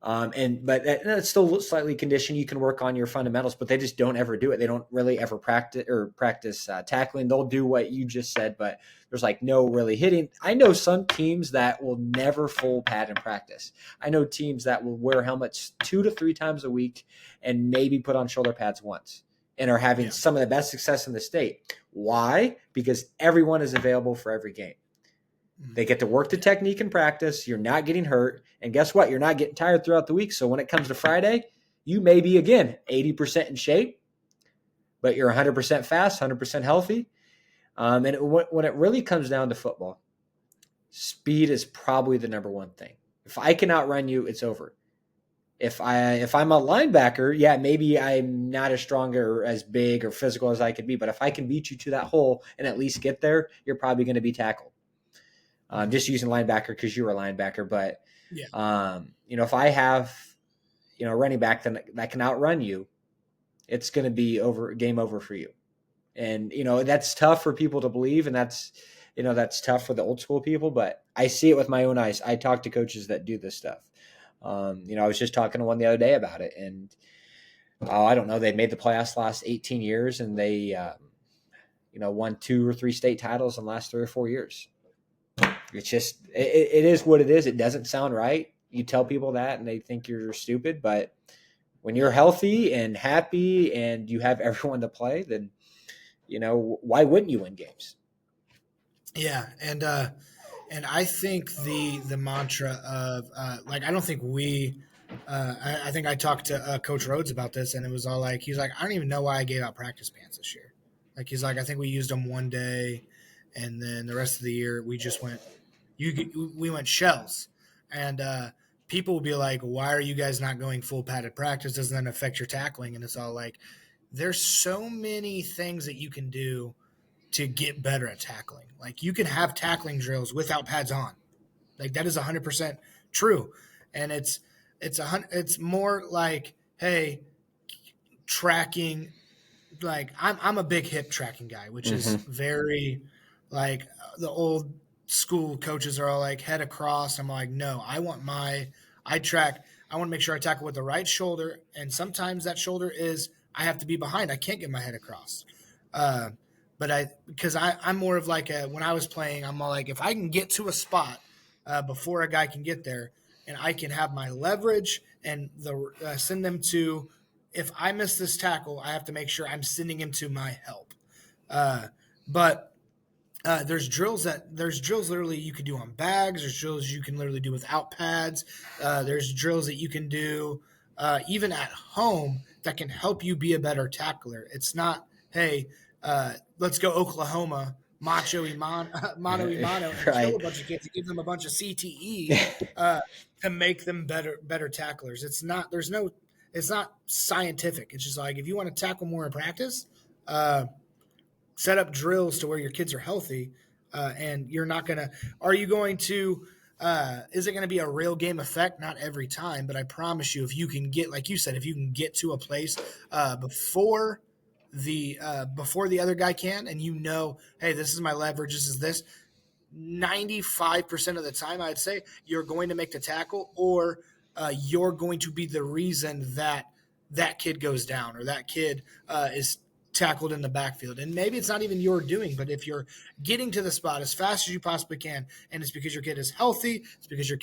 But it's still slightly conditioned. You can work on your fundamentals, but they just don't ever do it. They don't really ever practice tackling. They'll do what you just said, but there's like no really hitting. I know some teams that will never full pad in practice. I know teams that will wear helmets 2 to 3 times a week and maybe put on shoulder pads once, and are having some of the best success in the state. Why? Because everyone is available for every game. They get to work the technique in practice. You're not getting hurt. And guess what? You're not getting tired throughout the week. So when it comes to Friday, you may be, again, 80% in shape, but you're 100% fast, 100% healthy. And when it really comes down to football, speed is probably the number one thing. If I can outrun you, it's over. If I'm a linebacker, yeah, maybe I'm not as strong or as big or physical as I could be. But if I can beat you to that hole and at least get there, you're probably going to be tackled. Just using linebacker because you're a linebacker. But, if I have, a running back that can outrun you, it's going to be game over for you. And, that's tough for people to believe. And that's tough for the old school people. But I see it with my own eyes. I talk to coaches that do this stuff. I was just talking to one the other day about it. And, I don't know, they made the playoffs the last 18 years. And they, won 2 or 3 state titles in the last 3 or 4 years. It's just, it is what it is. It doesn't sound right. You tell people that and they think you're stupid, but when you're healthy and happy and you have everyone to play, then, why wouldn't you win games? Yeah. And I think the mantra of, like, I don't think I think I talked to Coach Rhodes about this, and it was all like, he's like, I don't even know why I gave out practice pants this year. Like, he's like, I think we used them one day, and then the rest of the year we just we went shells. And people will be like, why are you guys not going full padded practice? Doesn't that affect your tackling? And it's all like, there's so many things that you can do to get better at tackling. Like, you can have tackling drills without pads on. Like, that is 100% true. And it's more like, hey, tracking, like, I'm a big hip tracking guy, which is very, like, the old school coaches are all like head across. I'm like, no, I want to make sure I tackle with the right shoulder. And sometimes that shoulder I have to be behind. I can't get my head across. But because I'm more of like when I was playing, I'm all like, if I can get to a spot before a guy can get there, and I can have my leverage and send them to. If I miss this tackle, I have to make sure I'm sending him to my help. But there's drills literally you can do on bags. There's drills you can literally do without pads. There's drills that you can do even at home that can help you be a better tackler. It's not, hey, let's go Oklahoma, mano y mano, and kill Right. a bunch of kids and give them a bunch of CTE to make them better tacklers. It's not. There's no. It's not scientific. It's just like if you want to tackle more in practice, set up drills to where your kids are healthy, and you're not gonna. Are you going to? Is it going to be a real game effect? Not every time, but I promise you, if you can get, like you said, if you can get to a place before the other guy can, and you know, hey, this is my leverage. This is this. 95% of the time, I'd say you're going to make the tackle, or you're going to be the reason that that kid goes down or that kid is tackled in the backfield. And maybe it's not even your doing, but if you're getting to the spot as fast as you possibly can, and it's because your kid is healthy, it's because your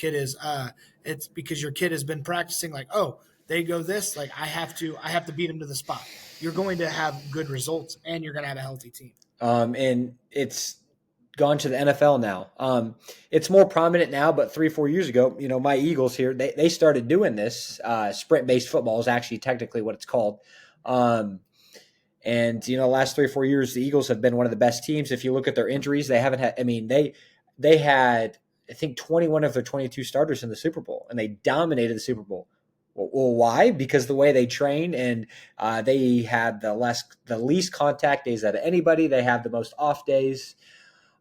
kid has been practicing. Like, oh, they go this. Like, I have to beat them to the spot. You're going to have good results, and you're going to have a healthy team. And it's gone to the NFL now. It's more prominent now, but 3-4 years ago, my Eagles here, they started doing this. Sprint-based football is actually technically what it's called. And the last 3 or 4 years, the Eagles have been one of the best teams. If you look at their injuries, they haven't had. I mean, they had, I think, 21 of their 22 starters in the Super Bowl, and they dominated the Super Bowl. Well, why? Because the way they train, and they had the least contact days out of anybody. They have the most off days.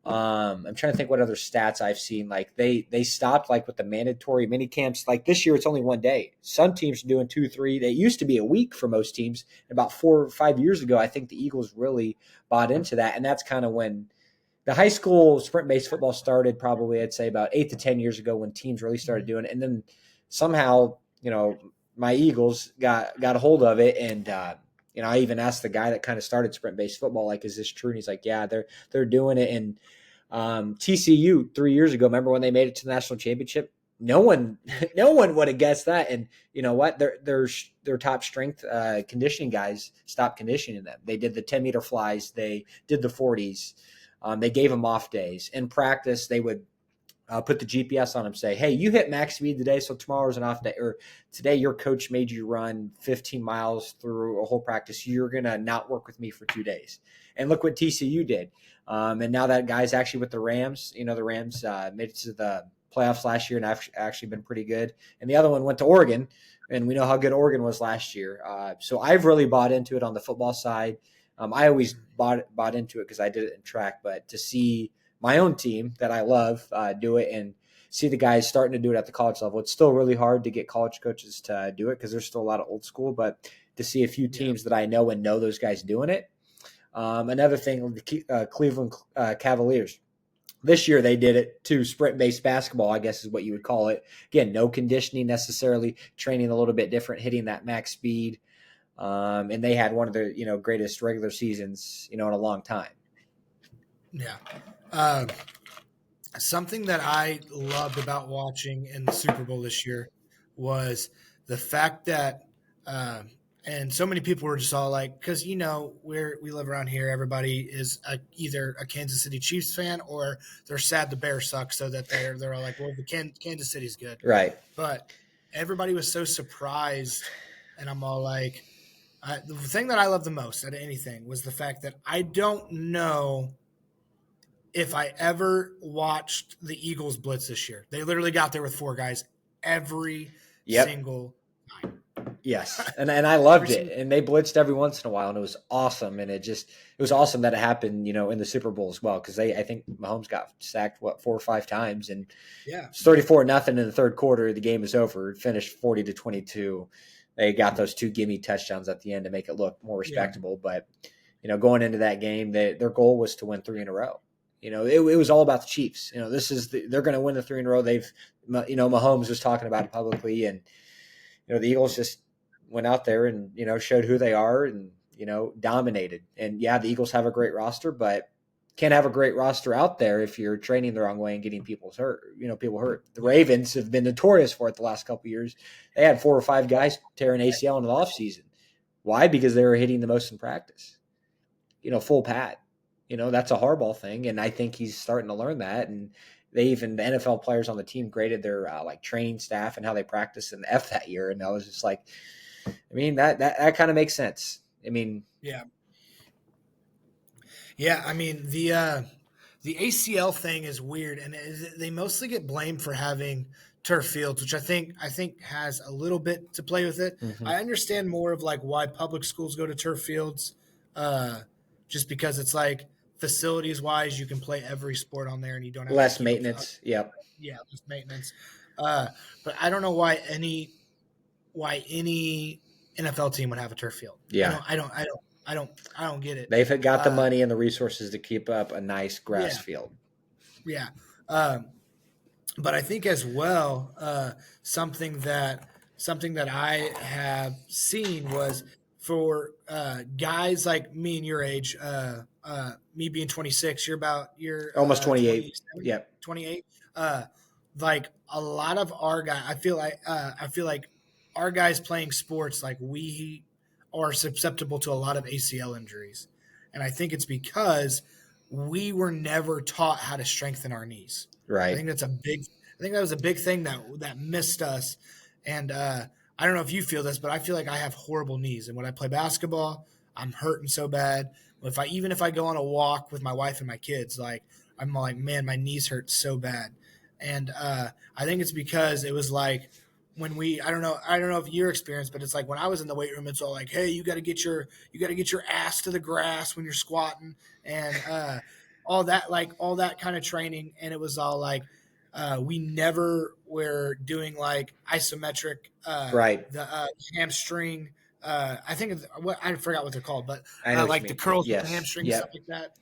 I'm trying to think what other stats I've seen. Like they stopped like with the mandatory mini camps. Like this year, it's only one day. Some teams are doing 2, 3. They used to be a week for most teams. About 4 or 5 years ago, I think the Eagles really bought into that, and that's kind of when the high school sprint-based football started. Probably, I'd say about 8 to 10 years ago when teams really started doing it, and then somehow, my Eagles got a hold of it, and I even asked the guy that kind of started sprint-based football, like, is this true? And he's like, yeah, they're doing it. And TCU 3 years ago, remember when they made it to the national championship? No one would have guessed that. And you know what? Their top strength conditioning guys stopped conditioning them. They did the 10-meter flies. They did the 40s. They gave them off days. In practice, they would put the GPS on them, say, hey, you hit max speed today, so tomorrow's an off day. Or today your coach made you run 15 miles through a whole practice. You're going to not work with me for 2 days. And look what TCU did. And now that guy's actually with the Rams. The Rams made it to the playoffs last year and actually been pretty good. And the other one went to Oregon, and we know how good Oregon was last year. So I've really bought into it on the football side. I always bought into it because I did it in track, but to see my own team that I love do it and see the guys starting to do it at the college level. It's still really hard to get college coaches to do it because there's still a lot of old school, but to see a few teams that I know and know those guys doing it. Another thing, the Cleveland Cavaliers. This year they did it to sprint-based basketball, I guess is what you would call it. Again, no conditioning necessarily, training a little bit different, hitting that max speed. And they had one of their, greatest regular seasons, in a long time. Yeah. Something that I loved about watching in the Super Bowl this year was the fact that, and so many people were just all like, because we live around here, everybody is either a Kansas City Chiefs fan or they're sad the Bears suck, so that they're all like, well, the Kansas City's good, Right? But everybody was so surprised, and I'm all like, the thing that I love the most out of anything was the fact that I don't know if I ever watched the Eagles blitz this year. They literally got there with 4 guys every single time. Yes. And I loved it. And they blitzed every once in a while, and it was awesome. And it was awesome that it happened, in the Super Bowl as well. Cause I think Mahomes got sacked 4 or 5 times, and it's 34-0 in the third quarter. The game is over. It finished 40-22. They got those 2 gimme touchdowns at the end to make it look more respectable. Yeah. But, going into that game, their goal was to win 3 in a row. It was all about the Chiefs. They're going to win the 3 in a row. Mahomes was talking about it publicly, and the Eagles just went out there and showed who they are, and dominated. And yeah, the Eagles have a great roster, but can't have a great roster out there if you're training the wrong way and getting people hurt. The Ravens have been notorious for it the last couple of years. They had 4 or 5 guys tearing ACL in the offseason. Why? Because they were hitting the most in practice. Full pad. That's a Harbaugh thing, and I think he's starting to learn that. And the NFL players on the team graded their training staff and how they practice in the F that year, and I was just like, that kind of makes sense. Yeah. I mean, the ACL thing is weird, and they mostly get blamed for having turf fields, which I think has a little bit to play with it. Mm-hmm. I understand more of why public schools go to turf fields, just because it's facilities wise, you can play every sport on there, and you don't have less maintenance. Yep. Yeah, less maintenance. But I don't know why any NFL team would have a turf field. Yeah, I don't get it. They've got the money and the resources to keep up a nice grass field. Yeah. But I think as well, something that I have seen was for guys like me and your age, me being 26, you're almost 28. Yep. 28. A lot of our guys, I feel like our guys playing sports, we are susceptible to a lot of ACL injuries. And I think it's because we were never taught how to strengthen our knees. Right. I think that was a big thing that missed us. And I don't know if you feel this, but I feel like I have horrible knees. And when I play basketball, I'm hurting so bad. Even if I go on a walk with my wife and my kids, I'm like, man, my knees hurt so bad. And I think it's because it was when I don't know if your experience, but it's when I was in the weight room, it's all hey, you got to get your ass to the grass when you're squatting, and all that kind of training. And it was all we never were doing isometric, right. The hamstring. I think I forgot what they're called, but the curls yes. with the hamstring, yep. stuff like that.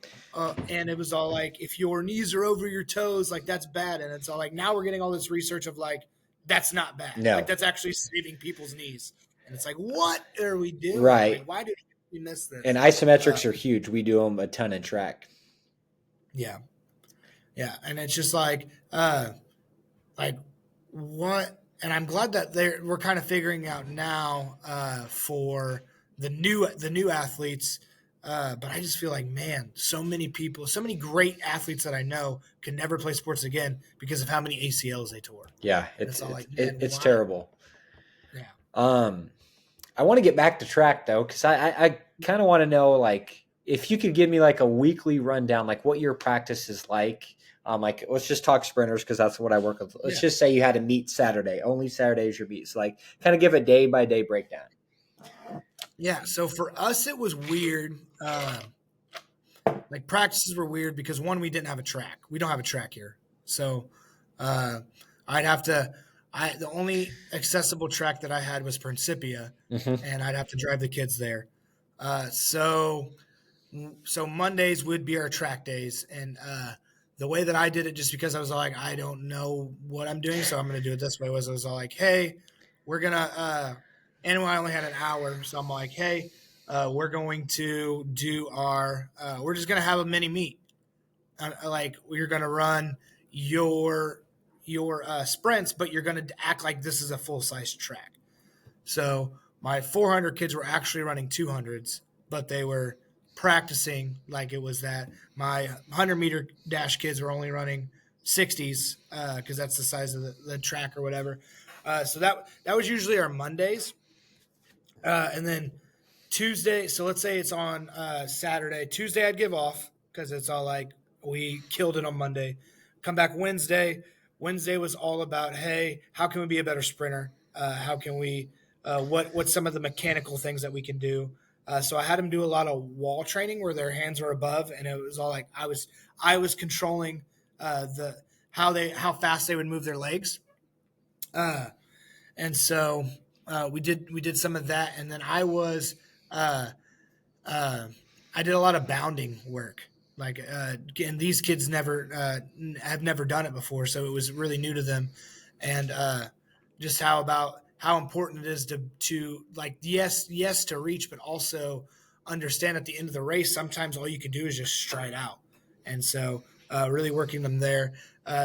And it was all if your knees are over your toes, that's bad. And it's all now we're getting all this research of that's not bad. No. That's actually saving people's knees. And it's what are we doing? Right. Why did we miss this? And isometrics are huge. We do them a ton in track. Yeah. Yeah. And it's just what? And I'm glad that we're kind of figuring out now for the new athletes. But I just feel man, so many people, so many great athletes that I know can never play sports again because of how many ACLs they tore. Yeah, it's terrible. Yeah. I want to get back to track though, because I kind of want to know if you could give me a weekly rundown, what your practice is like. Let's just talk sprinters because that's what I work with. Let's just say you had a meet Saturday. Only Saturday is your meet. So kind of give a day by day breakdown. Yeah, so for us it was weird. Practices were weird because one, we didn't have a track. We don't have a track here, so the only accessible track that I had was Principia, and I'd have to drive the kids there. So Mondays would be our track days, and the way that I did it, just because I was I don't know what I'm doing, so I'm going to do it this way. I was all hey, we're gonna. And I only had an hour, so I'm hey, we're going to do we're just going to have a mini meet. We're going to run your sprints, but you're going to act like this is a full-size track. So my 400 kids were actually running 200s, but they were practicing it was that. My 100-meter dash kids were only running 60s because that's the size of the track or whatever. So that was usually our Mondays. And then Tuesday, so let's say it's on Saturday. Tuesday I'd give off because it's all we killed it on Monday. Come back Wednesday. Wednesday was all about, hey, how can we be a better sprinter? How can we what's some of the mechanical things that we can do? So I had them do a lot of wall training where their hands were above, and it was all I was controlling how fast they would move their legs. And so we did some of that, and then I did a lot of bounding work. And these kids have never done it before, so it was really new to them, and just how important it is to yes to reach, but also understand at the end of the race, sometimes all you can do is just stride out. And so really working them there.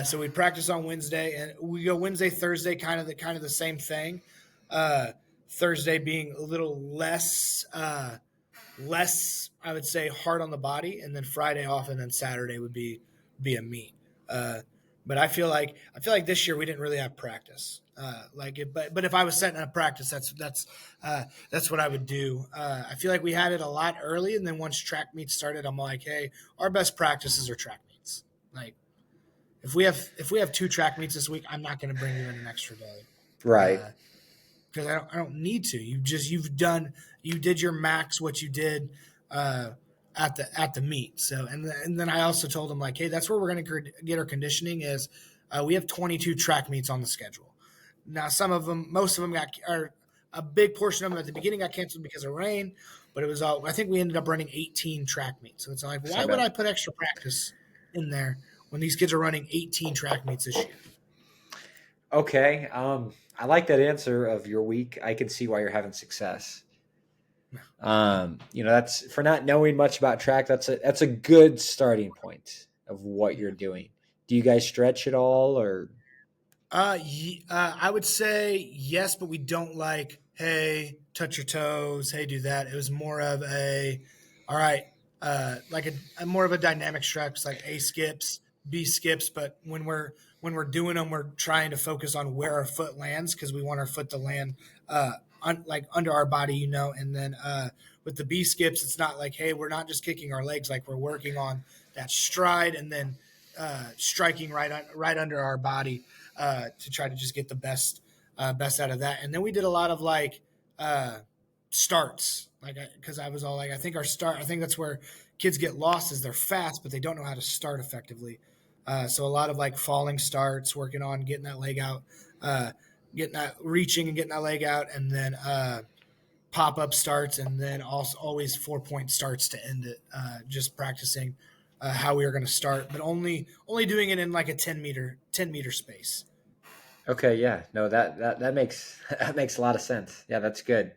So we practice on Wednesday, and we go Wednesday, Thursday, kind of the same thing. Thursday being a little less, I would say, hard on the body, and then Friday off, and then Saturday would be a meet. But I feel like this year we didn't really have practice. But if I was setting up practice, that's what I would do. I feel like we had it a lot early, and then once track meets started, I'm like, hey, our best practices are track meets. Like if we have 2 track meets this week, I'm not going to bring you in an extra day. Right. Because I don't need to. You did your max what you did at the meet. So and then I also told them like, hey, that's where we're going to get our conditioning is. We have 22 track meets on the schedule. Now most of them a big portion of them at the beginning got canceled because of rain, but it was all. I think we ended up running 18 track meets. So it's like, why would I put extra practice in there when these kids are running 18 track meets this year? Okay. I like that answer of your week. I can see why you're having success. That's for not knowing much about track. That's a good starting point of what you're doing. Do you guys stretch at all, or? I would say yes, but we don't like, hey, touch your toes, hey, do that. It was more of all right, like a more of a dynamic stretch, like A skips, B skips. But when we're doing them, we're trying to focus on where our foot lands because we want our foot to land like under our body, And then with the B skips, it's not like, hey, we're not just kicking our legs, like we're working on that stride and then striking right under our body. To try to just get the best out of that. And then we did a lot of starts, because I was all like, I think that's where kids get lost is they're fast, but they don't know how to start effectively. So a lot of falling starts, working on getting that leg out, reaching and getting that leg out, and then pop up starts, and then also always 4-point starts to end it. Just practicing how we were going to start, but only doing it in like a 10 meter space. Okay, yeah, no, that makes that makes a lot of sense. Yeah, that's good.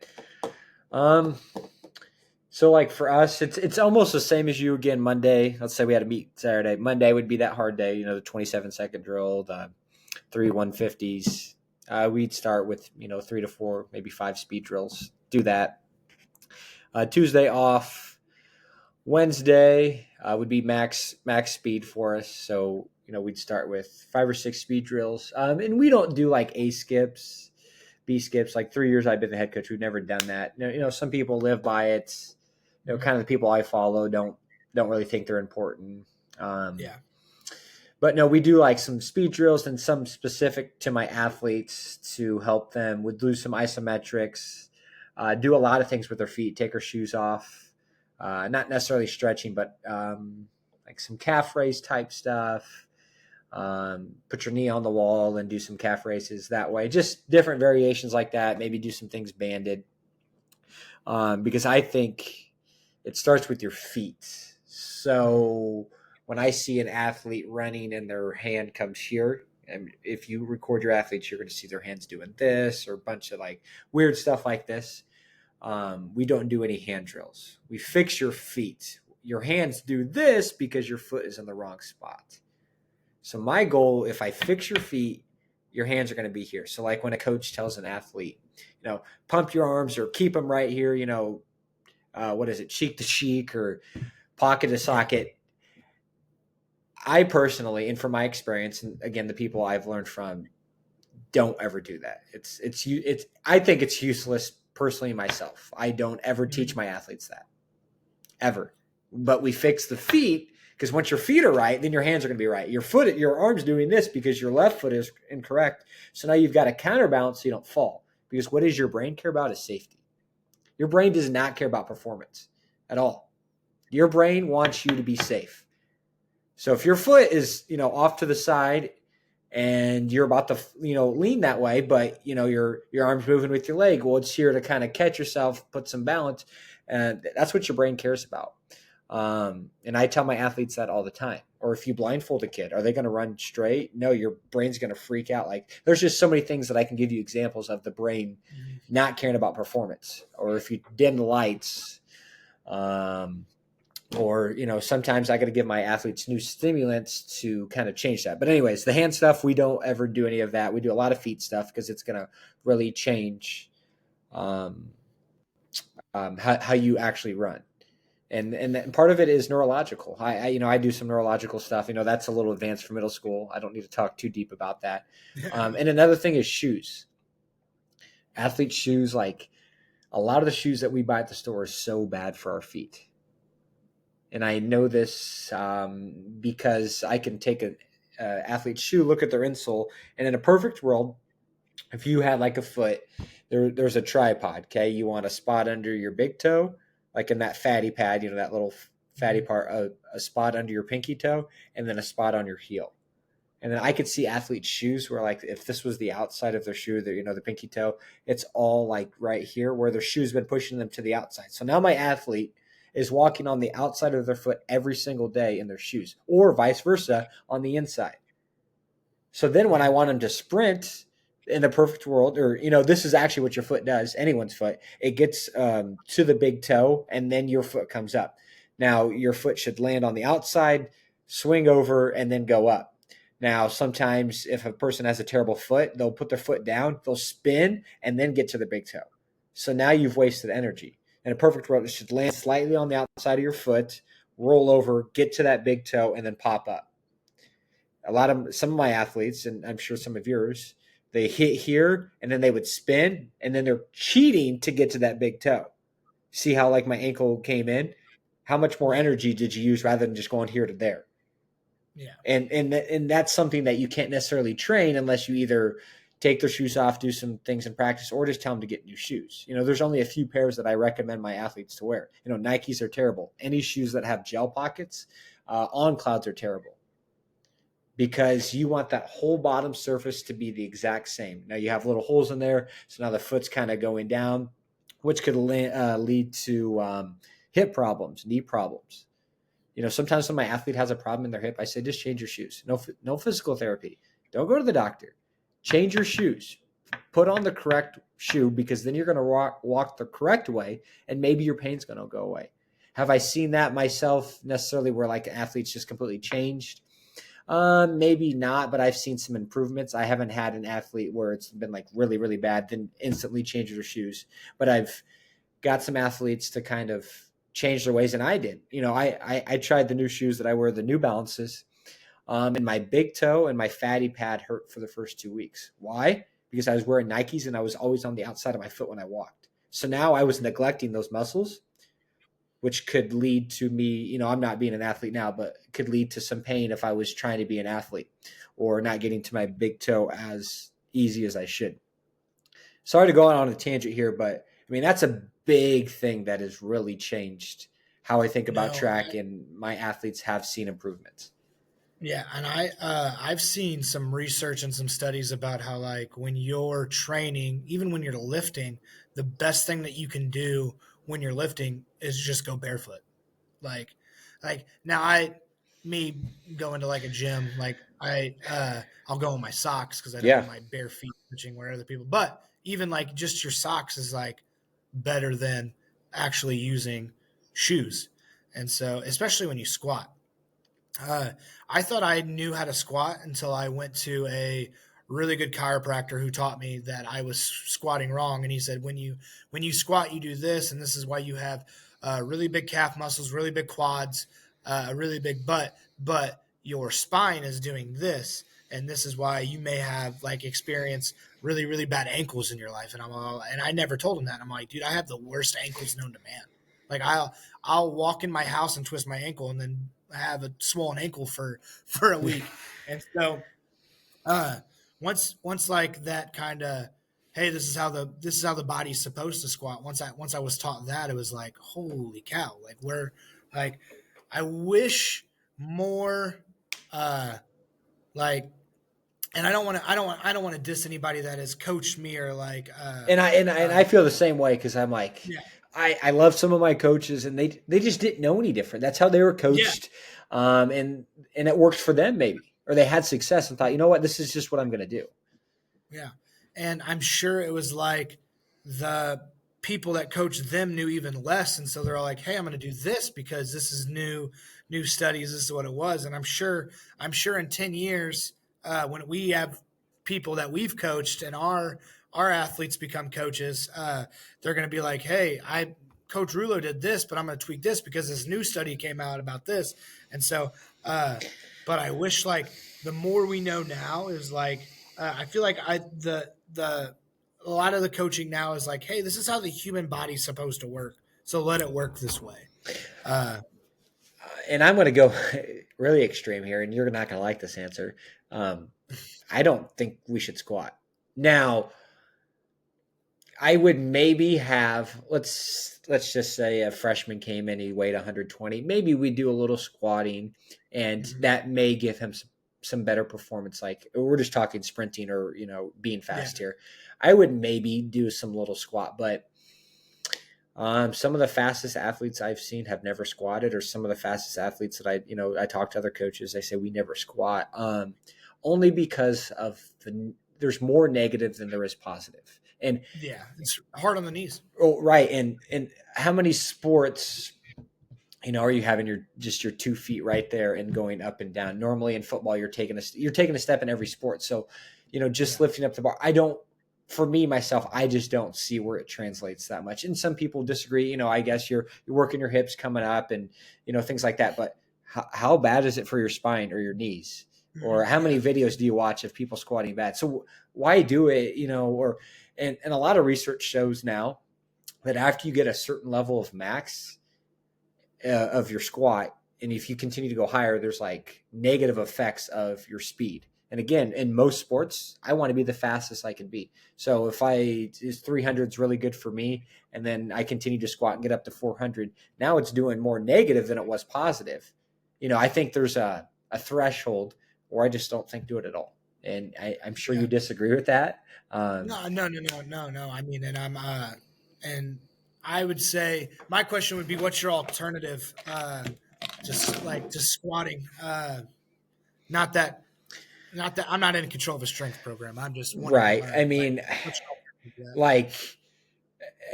So for us, it's almost the same as you again. Monday, let's say we had a meet Saturday. Monday would be that hard day. The 27-second drill, the 3 150s. We'd start with 3 to 4, maybe 5 speed drills. Do that. Tuesday off. Wednesday would be max speed for us. So, we'd start with 5 or 6 speed drills. And we don't do like A skips, B skips. Like 3 years I've been the head coach, we've never done that. Some people live by it. Kind of the people I follow don't really think they're important. Yeah. But no, we do like some speed drills and some specific to my athletes to help them. We'd do some isometrics, do a lot of things with their feet, take their shoes off. Not necessarily stretching, but like some calf raise type stuff. Put your knee on the wall and do some calf raises that way. Just different variations like that. Maybe do some things banded. Because I think it starts with your feet. So when I see an athlete running and their hand comes here, and if you record your athletes, you're going to see their hands doing this or a bunch of weird stuff like this. We don't do any hand drills. We fix your feet. Your hands do this because your foot is in the wrong spot. So my goal, if I fix your feet, your hands are going to be here. So when a coach tells an athlete, pump your arms or keep them right here, what is it, cheek to cheek or pocket to socket. I personally, and from my experience, and again, the people I've learned from, don't ever do that. I think it's useless. Personally, myself, I don't ever teach my athletes that, ever. But we fix the feet because once your feet are right, then your hands are going to be right. Your arm's doing this because your left foot is incorrect. So now you've got to counterbalance so you don't fall. Because what does your brain care about is safety. Your brain does not care about performance at all. Your brain wants you to be safe. So if your foot is off to the side and you're about to, lean that way, but, your arm's moving with your leg. Well, it's here to kind of catch yourself, put some balance. And that's what your brain cares about. And I tell my athletes that all the time. Or if you blindfold a kid, are they going to run straight? No, your brain's going to freak out. There's just so many things that I can give you examples of the brain not caring about performance. Or if you dim the lights, Or, sometimes I got to give my athletes new stimulants to kind of change that. But anyways, the hand stuff, we don't ever do any of that. We do a lot of feet stuff because it's going to really change um, how you actually run. And part of it is neurological. I do some neurological stuff. That's a little advanced for middle school. I don't need to talk too deep about that. And another thing is shoes. Athlete shoes, like a lot of the shoes that we buy at the store are so bad for our feet. And I know this because I can take an athlete's shoe, look at their insole, and in a perfect world, if you had like a foot, there's a tripod, okay? You want a spot under your big toe, like in that fatty pad, that little fatty part, a spot under your pinky toe, and then a spot on your heel. And then I could see athletes' shoes where, like, if this was the outside of their shoe, the pinky toe, it's all like right here where their shoe's been pushing them to the outside. So now my athlete is walking on the outside of their foot every single day in their shoes, or vice versa on the inside. So then when I want them to sprint in a perfect world, or, this is actually what your foot does, anyone's foot, it gets to the big toe and then your foot comes up. Now your foot should land on the outside, swing over, and then go up. Now, sometimes if a person has a terrible foot, they'll put their foot down, they'll spin, and then get to the big toe. So now you've wasted energy. In a perfect world, it should land slightly on the outside of your foot, roll over, get to that big toe, and then pop up. Some of my athletes, and I'm sure some of yours, they hit here, and then they would spin, and then they're cheating to get to that big toe. See how, like, my ankle came in? How much more energy did you use rather than just going here to there? Yeah. And that's something that you can't necessarily train unless you either take their shoes off, do some things in practice, or just tell them to get new shoes. There's only a few pairs that I recommend my athletes to wear. Nikes are terrible. Any shoes that have gel pockets, On Clouds are terrible because you want that whole bottom surface to be the exact same. Now you have little holes in there, so now the foot's kind of going down, which could lead to hip problems, knee problems. Sometimes when my athlete has a problem in their hip, I say, just change your shoes. No physical therapy. Don't go to the doctor. Change your shoes. Put on the correct shoe because then you're going to walk the correct way and maybe your pain's going to go away. Have I seen that myself necessarily where like athletes just completely changed? Maybe not, but I've seen some improvements. I haven't had an athlete where it's been like really, really bad, then instantly change their shoes. But I've got some athletes to kind of change their ways, and I did. I tried the new shoes that I wear, the New Balances, and my big toe and my fatty pad hurt for the first 2 weeks. Why? Because I was wearing Nikes and I was always on the outside of my foot when I walked. So now I was neglecting those muscles, which could lead to me, I'm not being an athlete now, but could lead to some pain if I was trying to be an athlete or not getting to my big toe as easy as I should. Sorry to go on a tangent here, but that's a big thing that has really changed how I think about track, and my athletes have seen improvements. Yeah, and I've seen some research and some studies about how, like, when you're training, even when you're lifting, the best thing that you can do when you're lifting is just go barefoot. Like now me going to like a gym, like I'll go in my socks because I don't want my bare feet touching where other people. But even like just your socks is like better than actually using shoes. And so, especially when you squat. I thought I knew how to squat until I went to a really good chiropractor who taught me that I was squatting wrong. And he said, when you squat, you do this, and this is why you have really big calf muscles, really big quads, a really big butt, but your spine is doing this, and this is why you may have like experienced really, really bad ankles in your life. And I never told him that. I'm like, dude, I have the worst ankles known to man. Like I'll walk in my house and twist my ankle and then have a swollen ankle for a week. And so once like that kind of, hey, this is how the body's supposed to squat. Once I was taught that, it was like, holy cow, like we're like, I wish more like, and I don't want to diss anybody that has coached me or like and I feel the same way because I'm like, yeah. I love some of my coaches and they just didn't know any different. That's how they were coached. Yeah. And it worked for them maybe, or they had success and thought, you know what, this is just what I'm going to do. Yeah. And I'm sure it was like the people that coached them knew even less, and so they're all like, "Hey, I'm going to do this because this is new studies. This is what it was." And I'm sure in 10 years, when we have people that we've coached and our athletes become coaches, they're going to be like, "Hey, I Coach Rulo did this, but I'm going to tweak this because this new study came out about this." And so, but I wish like the more we know now is like I feel like the a lot of the coaching now is like, hey, this is how the human body's supposed to work, so let it work this way. And I'm going to go really extreme here, and you're not going to like this answer. I don't think we should squat. Now, I would maybe have let's just say a freshman came in, he weighed 120. Maybe we do a little squatting, and that may give him some better performance. Like we're just talking sprinting or being fast here. I would maybe do some little squat, but some of the fastest athletes I've seen have never squatted, or some of the fastest athletes that I talk to other coaches, they say we never squat, only because of there's more negative than there is positive. And yeah, it's hard on the knees. Oh, right. And how many sports, are you having your 2 feet right there and going up and down? Normally in football, you're taking a step in every sport. So, lifting up the bar. For me, myself, I just don't see where it translates that much. And some people disagree. I guess you're working your hips coming up and, things like that. But how bad is it for your spine or your knees? Or how many videos do you watch of people squatting bad? So why do it, and a lot of research shows now that after you get a certain level of max of your squat, and if you continue to go higher, there's like negative effects of your speed. And again, in most sports, I want to be the fastest I can be. So if 300 is really good for me, and then I continue to squat and get up to 400, now it's doing more negative than it was positive. I think there's a threshold where I just don't think do it at all. And I'm sure you disagree with that. No. I mean, and I would say my question would be, what's your alternative? To squatting. Not that I'm not in control of a strength program. I'm just right. Learn, I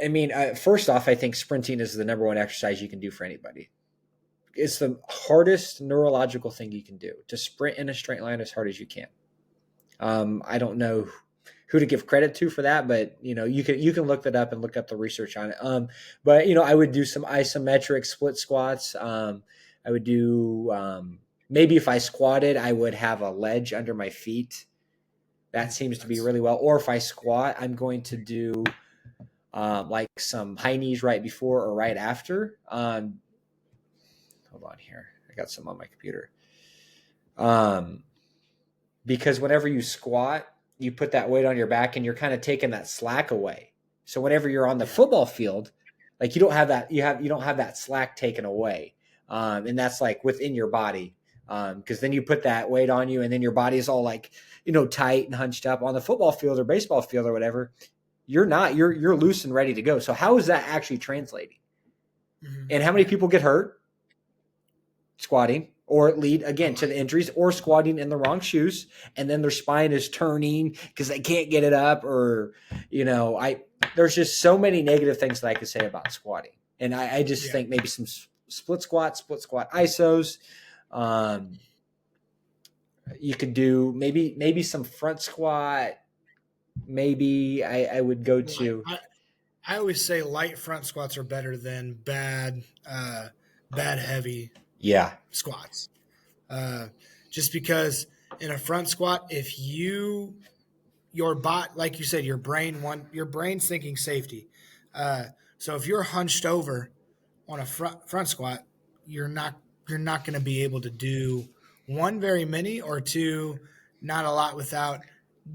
mean, first off, I think sprinting is the number one exercise you can do for anybody. It's the hardest neurological thing you can do, to sprint in a straight line as hard as you can. I don't know who to give credit to for that, but you can look that up and look up the research on it. But I would do some isometric split squats. I would do maybe if I squatted, I would have a ledge under my feet. That seems to be really well. Or if I squat, I'm going to do like some high knees right before or right after. Hold on here. I got some on my computer. Because whenever you squat, you put that weight on your back and you're kind of taking that slack away. So whenever you're on the football field, like you don't have that slack taken away. And that's like within your body. Because then you put that weight on you and then your body is all like, tight and hunched up. On the football field or baseball field or whatever, you're loose and ready to go. So how is that actually translating? Mm-hmm. And how many people get hurt squatting, or lead again to the injuries, or squatting in the wrong shoes, and then their spine is turning because they can't get it up, or there's just so many negative things that I could say about squatting. And I just think maybe some split squat isos. You could do maybe some front squat. Maybe I would go to. I always say light front squats are better than bad heavy squats. Just because in a front squat, if your bot, like you said, your brain's thinking safety. So if you're hunched over on a front squat, you're not going to be able to do one, very many, or two, not a lot, without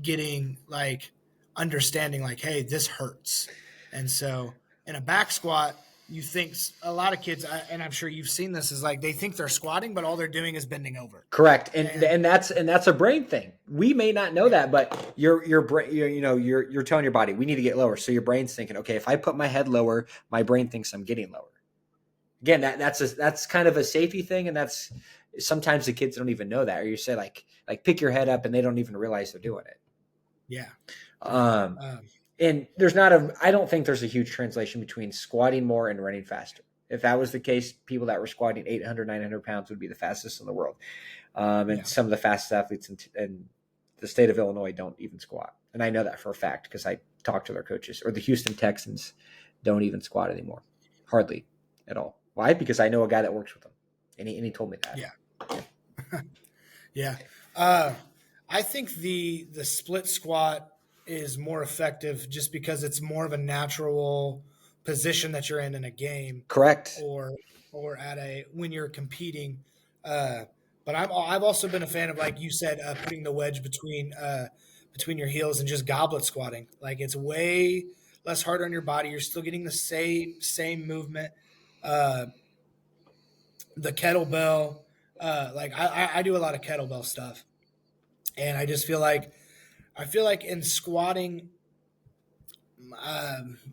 getting like understanding like, hey, this hurts. And so in a back squat, you think a lot of kids, and I'm sure you've seen this, is like they think they're squatting, but all they're doing is bending over. Correct, and that's a brain thing. We may not know that, but your brain, you're telling your body we need to get lower. So your brain's thinking, okay, if I put my head lower, my brain thinks I'm getting lower. Again, that's kind of a safety thing, and that's sometimes the kids don't even know that, or you say like pick your head up, and they don't even realize they're doing it. Yeah. And I don't think there's a huge translation between squatting more and running faster. If that was the case, people that were squatting 800, 900 pounds would be the fastest in the world. And Yeah. some of the fastest athletes in the state of Illinois don't even squat. And I know that for a fact because I talked to their coaches. Or the Houston Texans don't even squat anymore. Hardly at all. Why? Because I know a guy that works with them. And he told me that. Yeah. Yeah. I think the split squat is more effective just because it's more of a natural position that you're in a game, Correct. or at when you're competing. But I've also been a fan of, like you said, putting the wedge between your heels and just goblet squatting. Like, it's way less hard on your body. You're still getting the same movement. Uh, the kettlebell, like I do a lot of kettlebell stuff, and I feel like in squatting,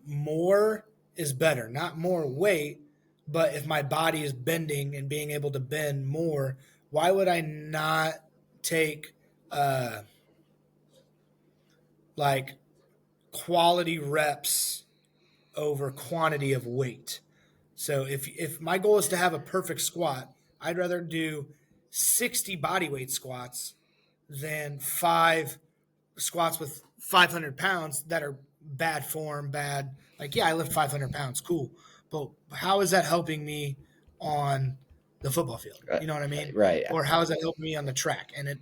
more is better. Not more weight, but if my body is bending and being able to bend more, why would I not take uh, like quality reps over quantity of weight? So if my goal is to have a perfect squat, I'd rather do 60 body weight squats than 5 squats with 500 pounds that are bad form, bad. Like, yeah, I lift 500 pounds, cool. But how is that helping me on the football field? You know what I mean? Right. Or how is that helping me on the track? And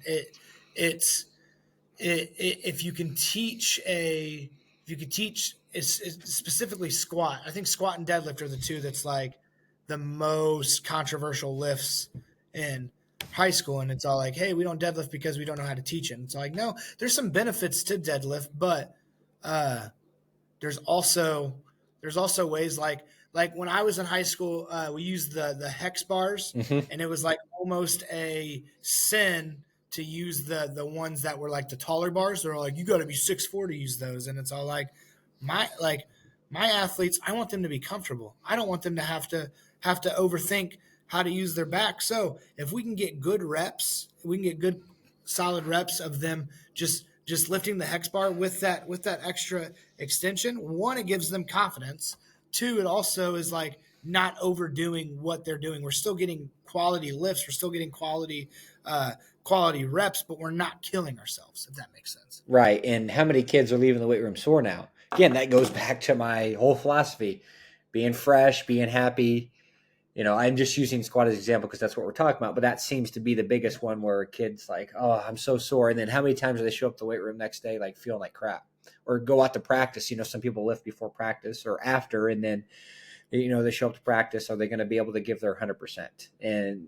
it's, if you can teach it's specifically squat. I think squat and deadlift are the two that's like the most controversial lifts in high school. And it's all like, hey, we don't deadlift because we don't know how to teach it. And it's like, no, there's some benefits to deadlift, but uh, there's also ways like when I was in high school, we used the hex bars, Mm-hmm. and it was like almost a sin to use the ones that were like the taller bars. They're like, you got to be 6'4" to use those, and it's all my like my athletes. I want them to be comfortable. I don't want them to have to overthink how to use their back. So if we can get good reps, we can get good solid reps of them just lifting the hex bar with that extra extension. One, it gives them confidence. Two, it also is like not overdoing what they're doing. We're still getting quality lifts. We're still getting quality reps, but we're not killing ourselves, if that makes sense. Right. And how many kids are leaving the weight room sore now? Again, that goes back to my whole philosophy, being fresh, being happy. I'm just using squat as an example because that's what we're talking about, but that seems to be the biggest one where a kid's like, oh, I'm so sore. And then how many times do they show up to the weight room next day, like feeling like crap, or go out to practice? Some people lift before practice or after, and then, they show up to practice. Are they going to be able to give their 100%? And,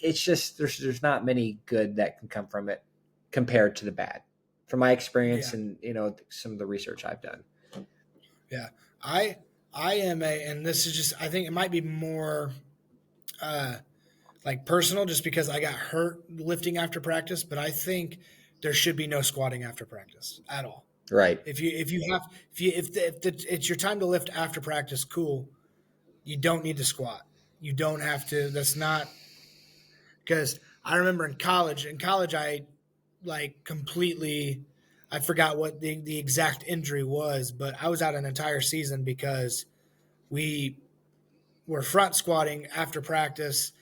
it's just, there's not many good that can come from it compared to the bad from my experience. Yeah. And, some of the research I've done. Yeah. I am and this is just, I think it might be more like personal just because I got hurt lifting after practice, but I think there should be no squatting after practice at all. Right. If it's your time to lift after practice, cool. You don't need to squat. You don't have to. That's not, because I remember in college. I like completely. I forgot what the exact injury was, but I was out an entire season because we were front squatting after practice,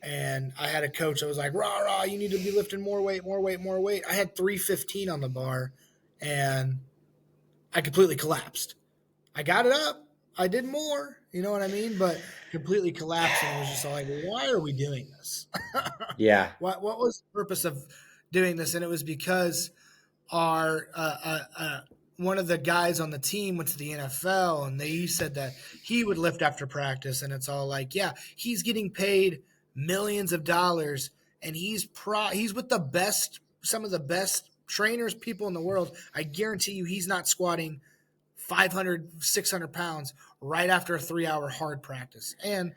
and I had a coach that was like, "Rah rah, you need to be lifting more weight, more weight, more weight." I had 315 on the bar, and I completely collapsed. I got it up. I did more. You know what I mean? But completely collapsed, and it was just all like, why are we doing this? Yeah. What was the purpose of doing this? And it was because our one of the guys on the team went to the NFL, and he said that he would lift after practice, and it's all like, yeah, he's getting paid millions of dollars, and he's with some of the best trainers, people in the world. I guarantee you, he's not squatting 500, 600 pounds right after a 3-hour hard practice. And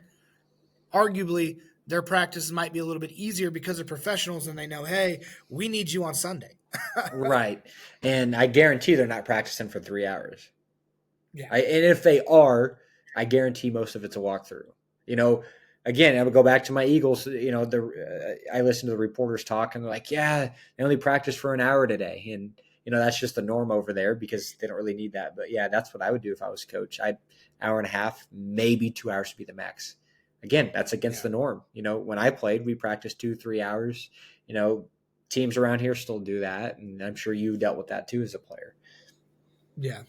arguably, their practice might be a little bit easier because they're professionals and they know, hey, we need you on Sunday. Right. And I guarantee they're not practicing for 3 hours. Yeah. And if they are, I guarantee most of it's a walkthrough. Again, I would go back to my Eagles. I listen to the reporters talk, and they're like, "Yeah, they only practiced for an hour today." And that's just the norm over there because they don't really need that. But yeah, that's what I would do if I was coach. Hour and a half, maybe 2 hours would be the max. Again, that's against the norm. When I played, we practiced 2-3 hours. Teams around here still do that, and I'm sure you dealt with that too as a player. Yeah.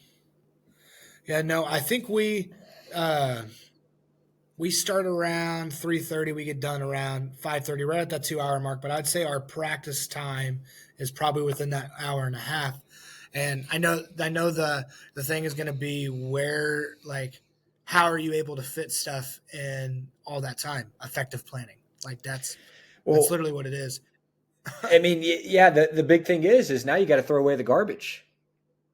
Yeah, no, I think we start around 3:30. We get done around 5:30, right at that 2 hour mark. But I'd say our practice time is probably within that hour and a half. And I know the thing is going to be where, like, how are you able to fit stuff in all that time? Effective planning, like that's Well, literally what it is. I mean, yeah, the big thing is now you got to throw away the garbage.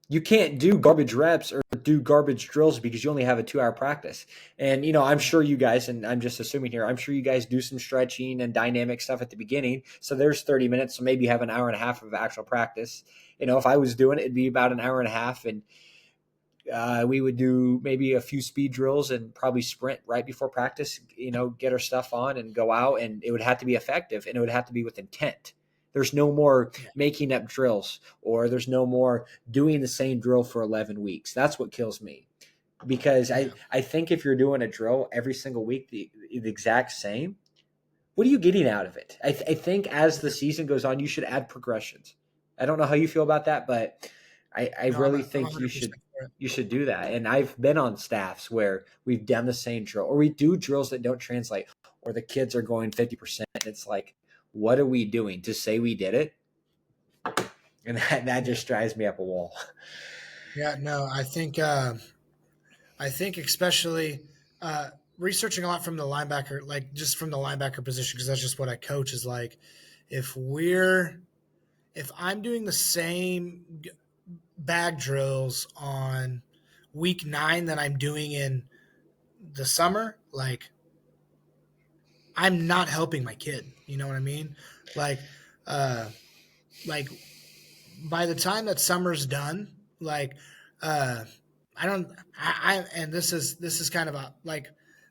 You can't do garbage reps or do garbage drills because you only have a 2 hour practice. And, I'm sure you guys, and I'm just assuming here, I'm sure you guys do some stretching and dynamic stuff at the beginning. So there's 30 minutes. So maybe you have an hour and a half of actual practice. If I was doing it, it'd be about an hour and a half. And we would do maybe a few speed drills and probably sprint right before practice, get our stuff on and go out. And it would have to be effective and it would have to be with intent. There's no more making up drills, or there's no more doing the same drill for 11 weeks. That's what kills me, because I think if you're doing a drill every single week, the exact same, what are you getting out of it? I think as the season goes on, you should add progressions. I don't know how you feel about that, but I really think you should do that. And I've been on staffs where we've done the same drill, or we do drills that don't translate, or the kids are going 50%. It's like, what are we doing to say we did it? And that just drives me up a wall. Yeah, no, I think especially researching a lot from the linebacker, like just from the linebacker position, because that's just what I coach. Is like if I'm doing the same bag drills on week 9 that I'm doing in the summer, like I'm not helping my kid. You know what I mean? Like, uh, like by the time that summer's done, like, I don't, and this is kind of a like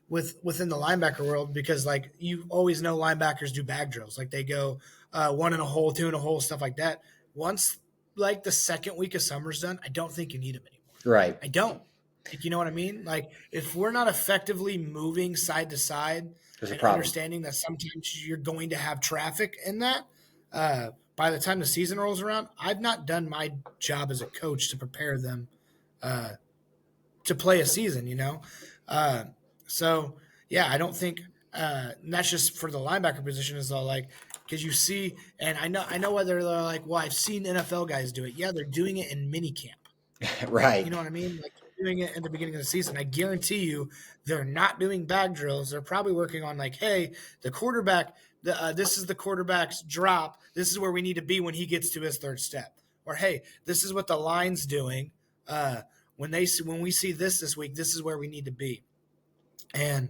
within the linebacker world, because like you always know linebackers do bag drills, like they go one in a hole, two in a hole, stuff like that. Once like the second week of summer's done, I don't think you need them anymore. Right. I don't. Like, you know what I mean? Like if we're not effectively moving side to side There's a and problem. understanding that sometimes you're going to have traffic in that, by the time the season rolls around, I've not done my job as a coach to prepare them uh, to play a season, Uh, so yeah, I don't think that's just for the linebacker position is all like, because you see, and I know whether they're like, well, I've seen NFL guys do it. Yeah, they're doing it in mini camp. Right. You know what I mean? Like doing it in the beginning of the season. I guarantee you, they're not doing bag drills. They're probably working on like, hey, the quarterback. This is the quarterback's drop. This is where we need to be when he gets to his third step. Or hey, this is what the line's doing. When we see this week, this is where we need to be. And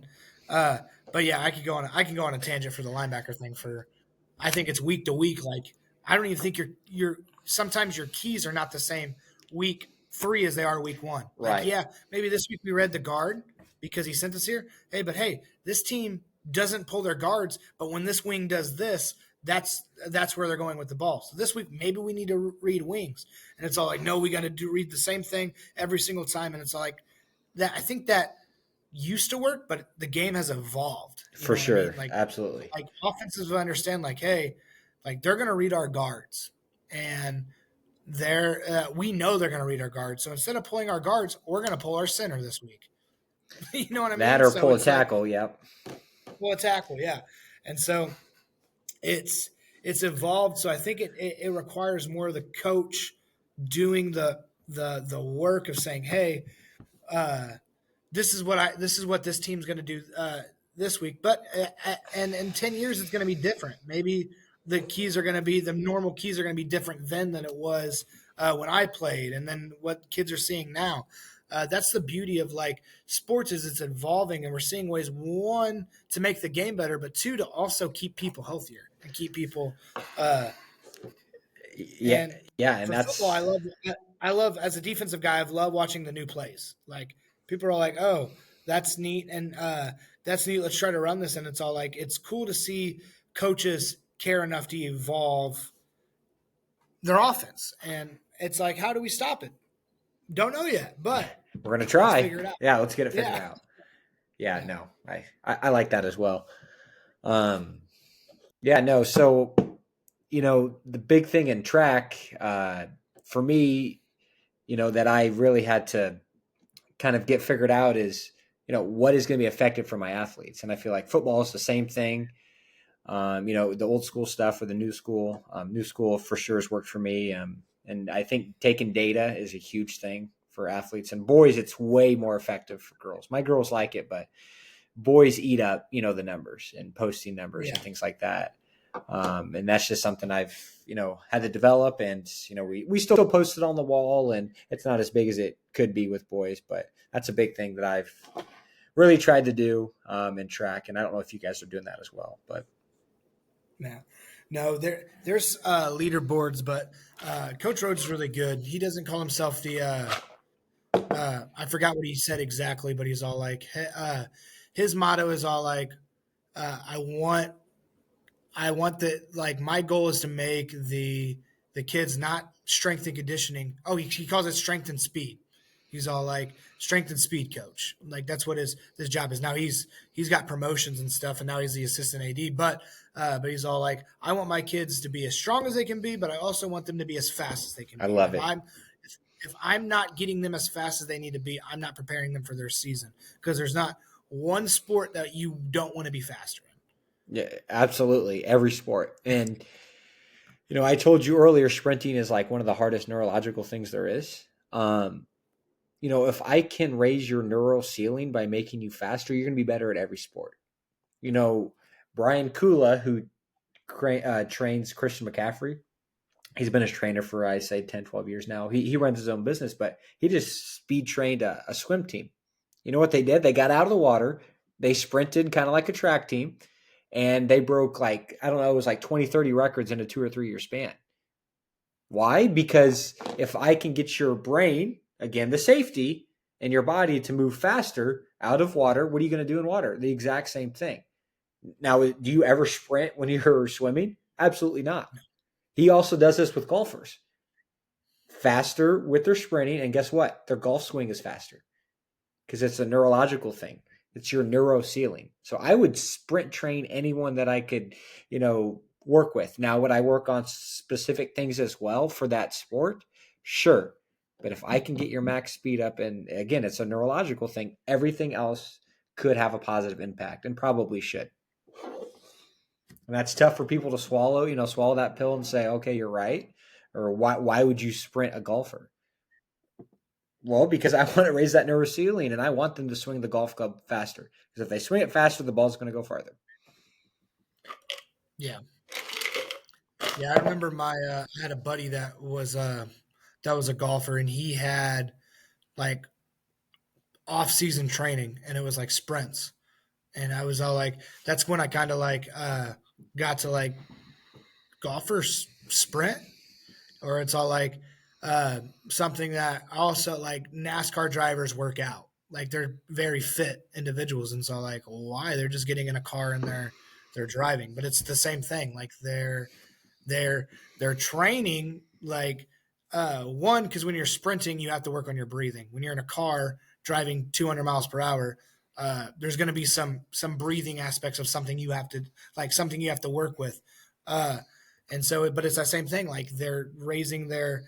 but yeah, I can go on a tangent for the linebacker thing. I think it's week to week. Like I don't even think your sometimes your keys are not the same week 3 as they are week 1. Like Right. yeah, maybe this week we read the guard because he sent us here. Hey, but hey, this team doesn't pull their guards, but when this wing does this, that's where they're going with the ball. So this week maybe we need to read wings, and it's all like no, we got to read the same thing every single time, and it's all like that. I think that used to work, but the game has evolved. You For know what I sure. mean? Absolutely. Like offenses will understand, like, hey, like they're going to read our guards, and we know they're going to read our guards. So instead of pulling our guards, we're going to pull our center this week. You know what I That mean? or So pull a it's like tackle. Yep. pull a tackle, yeah. And so it's evolved. So I think it requires more of the coach doing the work of saying, hey, this is what this team's going to do this week. But and in 10 years, it's going to be different. Maybe the normal keys are going to be different then than it was when I played, and then what kids are seeing now. That's the beauty of like sports is it's evolving, and we're seeing ways, one, to make the game better, but two, to also keep people healthier and keep people. Yeah. And Yeah. And for football, that's I love as a defensive guy, I've loved watching the new plays. Like people are like, oh, that's neat, and that's neat. Let's try to run this, and it's all like it's cool to see coaches care enough to evolve their offense, and it's like, how do we stop it? Don't know yet, but We're gonna let's try. figure it out. Yeah, let's get it figured Yeah. out. Yeah, Yeah. no, I like that as well. Yeah, no. So, the big thing in track for me, that I really had to kind of get figured out is, what is going to be effective for my athletes. And I feel like football is the same thing. The old school stuff or the new school. New school for sure has worked for me. And I think taking data is a huge thing for athletes. And boys, it's way more effective for girls. My girls like it, but boys eat up, the numbers and posting numbers Yeah. and things like that. And that's just something I've, had to develop. And, we still post it on the wall, and it's not as big as it could be with boys, but that's a big thing that I've really tried to do in track. And I don't know if you guys are doing that as well, but. No, there's leaderboards, but Coach Rhodes is really good. He doesn't call himself the I forgot what he said exactly, but he's all like his motto is all like I want my goal is to make the kids not strength and conditioning. Oh, he calls it strength and speed. He's all like strength and speed coach. Like that's what his job is. Now he's got promotions and stuff, and now he's the assistant AD. But he's all like, I want my kids to be as strong as they can be, but I also want them to be as fast as they can I be. love it. If I'm not getting them as fast as they need to be, I'm not preparing them for their season, because there's not one sport that you don't want to be faster in. Yeah, absolutely. Every sport. And, I told you earlier, sprinting is like one of the hardest neurological things there is. If I can raise your neural ceiling by making you faster, you're going to be better at every sport. Brian Kula, who trains Christian McCaffrey, he's been his trainer for, I say, 10, 12 years now. He runs his own business, but he just speed trained a swim team. You know what they did? They got out of the water. They sprinted kind of like a track team, and they broke it was like 20, 30 records in a 2 or 3 year span. Why? Because if I can get your brain, again, the safety, and your body to move faster out of water, what are you going to do in water? The exact same thing. Now, do you ever sprint when you're swimming? Absolutely not. He also does this with golfers. Faster with their sprinting, and guess what? Their golf swing is faster because it's a neurological thing. It's your neuro ceiling. So I would sprint train anyone that I could, work with. Now, would I work on specific things as well for that sport? Sure. But if I can get your max speed up, and again, it's a neurological thing, everything else could have a positive impact and probably should. And that's tough for people to swallow, swallow that pill and say, okay, you're right. Or why would you sprint a golfer? Well, because I want to raise that neuro ceiling, and I want them to swing the golf club faster. Because if they swing it faster, the ball's going to go farther. Yeah. Yeah, I remember I had a buddy that was a golfer, and he had like off-season training, and it was like sprints. And I was all like, that's when I kind of got to like golfers sprint, or it's all like something that also like NASCAR drivers work out. Like they're very fit individuals, and so like why they're just getting in a car and they're driving, but it's the same thing. Like they're training like one, because when you're sprinting you have to work on your breathing. When you're in a car driving 200 miles per hour, there's going to be some breathing aspects of something you have to work with, and so but it's that same thing. Like they're raising their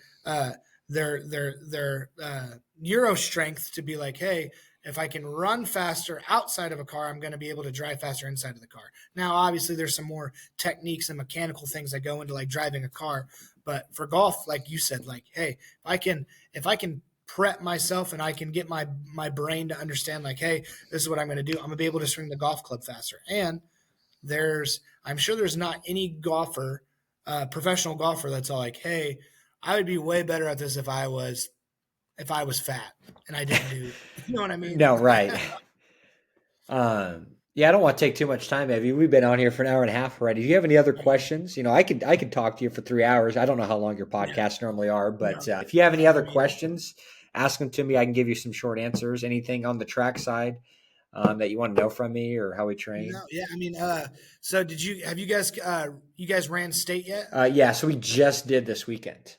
neuro strength to be like, hey, if I can run faster outside of a car, I'm going to be able to drive faster inside of the car. Now, obviously, there's some more techniques and mechanical things that go into like driving a car. But for golf, like you said, like, hey, if I can prep myself and I can get my brain to understand, like, hey, this is what I'm going to do, I'm going to be able to swing the golf club faster. And I'm sure there's not any golfer, professional golfer, that's all like, hey, I would be way better at this if I was fat and I didn't do, you know what I mean? No, right. Yeah, I don't want to take too much time, Evie. We've been on here for an hour and a half already. Do you have any other questions? I could talk to you for 3 hours. I don't know how long your podcasts normally are, but if you have any other questions, ask them to me. I can give you some short answers. Anything on the track side that you want to know from me, or how we train? No, yeah, I mean, so you guys ran state yet? Yeah, so we just did this weekend.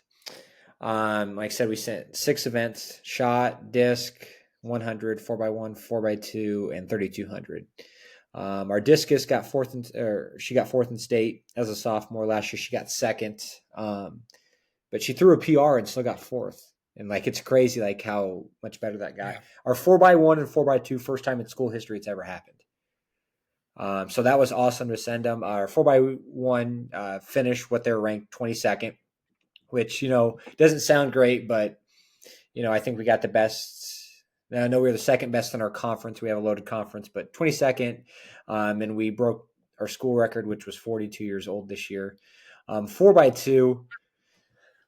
Like I said, we sent 6 events: shot, disc, 100, 4x1, 4x2, and 3200. Our discus got she got fourth in state as a sophomore. Last year, she got second. But she threw a PR and still got fourth. And like, it's crazy, like how much better that got. Yeah. Our 4x1 and 4x2, first time in school history it's ever happened. So that was awesome to send them. Our 4x1 finished what they're ranked 22nd, which, doesn't sound great, but, I think we got the best. I know we were the second best in our conference. We have a loaded conference, but 22nd. And we broke our school record, which was 42 years old this year. 4x2,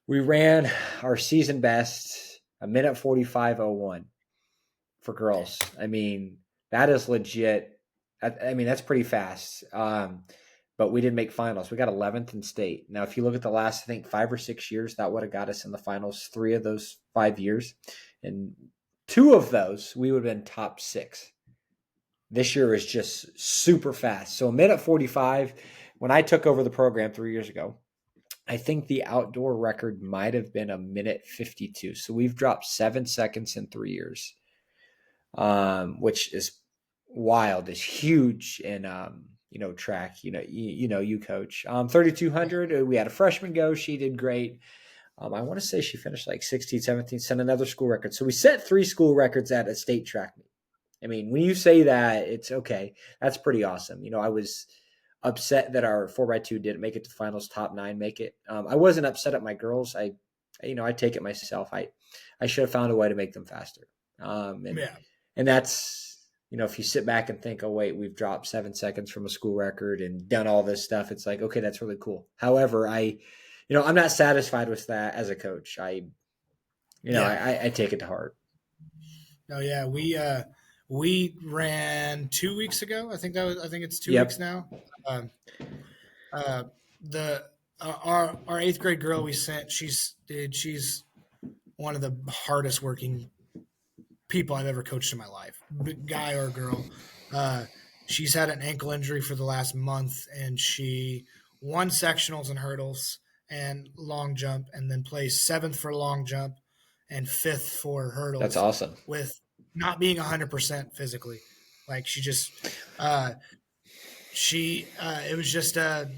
we ran our season best, a minute 45:01 for girls. I mean, that is legit. I mean, that's pretty fast. But we didn't make finals. We got 11th in state. Now, if you look at the last, I think 5 or 6 years, that would have got us in the finals 3 of those 5 years. And 2 of those, we would have been top 6. This year is just super fast. So a minute 45, when I took over the program 3 years ago, I think the outdoor record might have been a minute 52. So we've dropped 7 seconds in 3 years, which is wild. It's huge in track. You coach. 3200. We had a freshman go. She did great. I want to say she finished like 16, 17, set another school record. So we set 3 school records at a state track meet. I mean, when you say that, it's okay. That's pretty awesome. I was upset that our 4x2 didn't make it to finals, top 9 make it. I wasn't upset at my girls. I take it myself. I should have found a way to make them faster. And that's, if you sit back and think, oh wait, we've dropped 7 seconds from a school record and done all this stuff. It's like, okay, that's really cool. However, I'm not satisfied with that as a coach. I take it to heart. Oh yeah. We ran 2 weeks ago. I think it's 2 weeks now. Our 8th grade girl we sent, she's one of the hardest working people I've ever coached in my life, guy or girl. She's had an ankle injury for the last month, and she won sectionals and hurdles and long jump, and then placed 7th for long jump and 5th for hurdles. That's awesome. With not being 100% physically. Like she just, it was just a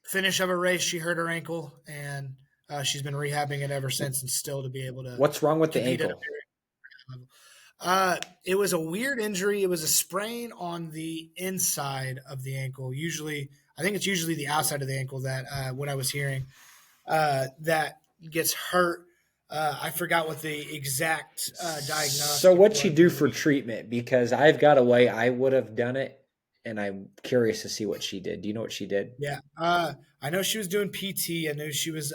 finish of a race. She hurt her ankle, and she's been rehabbing it ever since, and still to be able to. What's wrong with the ankle? It was a weird injury. It was a sprain on the inside of the ankle. I think it's usually the outside of the ankle that what I was hearing that gets hurt. I forgot what the exact diagnosis. So what'd she do for treatment? Because I've got a way I would have done it, and I'm curious to see what she did. Do you know what she did? Yeah, I know she was doing PT. I knew she was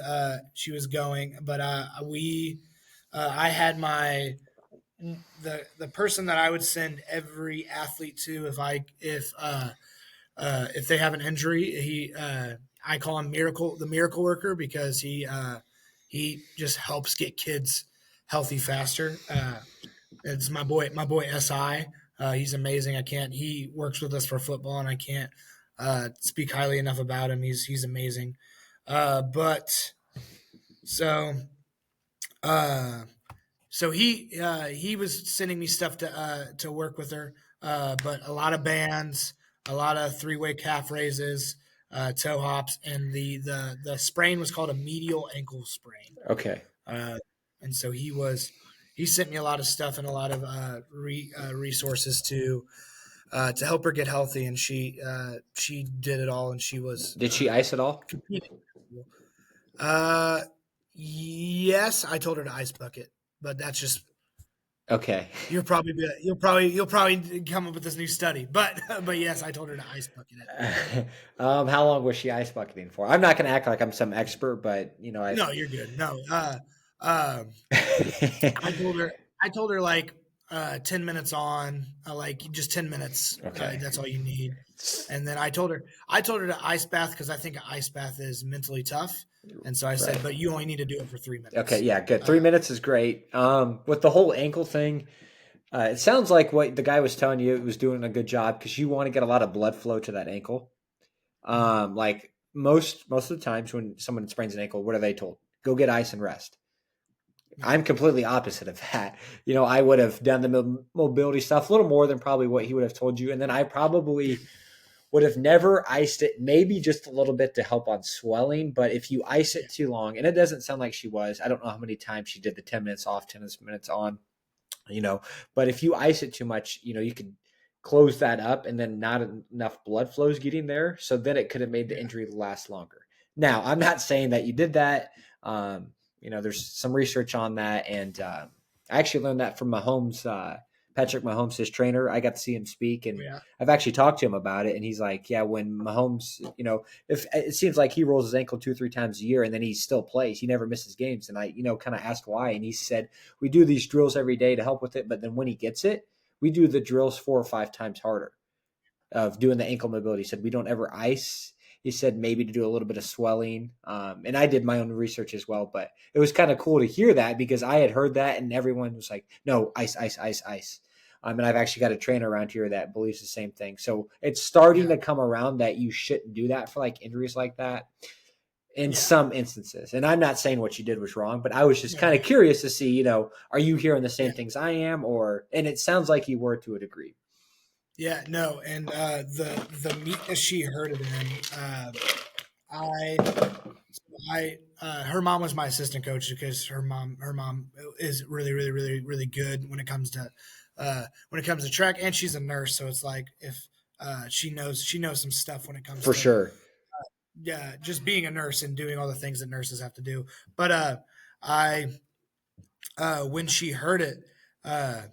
going, but I had the person that I would send every athlete to if they have an injury. I call him the miracle worker, because he just helps get kids healthy faster. It's my boy SI. He's amazing. He works with us for football, and I can't speak highly enough about him. He's amazing. So he was sending me stuff to work with her, but a lot of bands, a lot of 3-way calf raises, toe hops, and the sprain was called a medial ankle sprain. Okay. And so he sent me a lot of stuff and a lot of resources to help her get healthy, and she did it all, and she was. Did she ice it all? Yes, I told her to ice bucket, but that's just. Okay. You'll probably come up with this new study, but yes, I told her to ice bucket it. How long was she ice bucketing for? I'm not going to act like I'm some expert, but No, you're good. No, I told her like 10 minutes on, like just 10 minutes. Okay. That's all you need. And then I told her to ice bath, because I think an ice bath is mentally tough. And so I said, but you only need to do it for 3 minutes. Okay, yeah, good. 3 minutes is great. With the whole ankle thing, it sounds like what the guy was telling you was doing a good job, because you want to get a lot of blood flow to that ankle. Like most of the times when someone sprains an ankle, what are they told? Go get ice and rest. Yeah. I'm completely opposite of that. I would have done the mobility stuff a little more than probably what he would have told you. And then I probably would have never iced it, maybe just a little bit to help on swelling. But if you ice Yeah. it too long, and it doesn't sound like she was, I don't know how many times she did the 10 minutes off, 10 minutes on, you know, but if you ice it too much, you could close that up and then not enough blood flows getting there. So then it could have made the Yeah. injury last longer. Now, I'm not saying that you did that. There's some research on that. And I actually learned that from Mahomes, Patrick Mahomes, his trainer. I got to see him speak, and Yeah. I've actually talked to him about it. And he's like, yeah, when Mahomes, if it seems like he rolls his ankle 2 or 3 times a year and then he still plays, he never misses games. And I, kind of asked why. And he said, we do these drills every day to help with it. But then when he gets it, we do the drills 4 or 5 times harder of doing the ankle mobility. He said, we don't ever ice. He said maybe to do a little bit of swelling. And I did my own research as well, but it was kind of cool to hear that because I had heard that and everyone was like, no, ice, ice, ice, ice. And I've actually got a trainer around here that believes the same thing. So it's starting Yeah. to come around that you shouldn't do that for like injuries like that in Yeah. some instances. And I'm not saying what you did was wrong, but I was just Yeah. kind of curious to see, are you hearing the Yeah. same things I am, and it sounds like you were to a degree. Yeah, no, and the meet that she heard it in, I her mom was my assistant coach because her mom is really really really really good when it comes to track, and she's a nurse, so it's like if she knows some stuff when it comes For to sure. yeah, just being a nurse and doing all the things that nurses have to do. But I when she heard it, uh,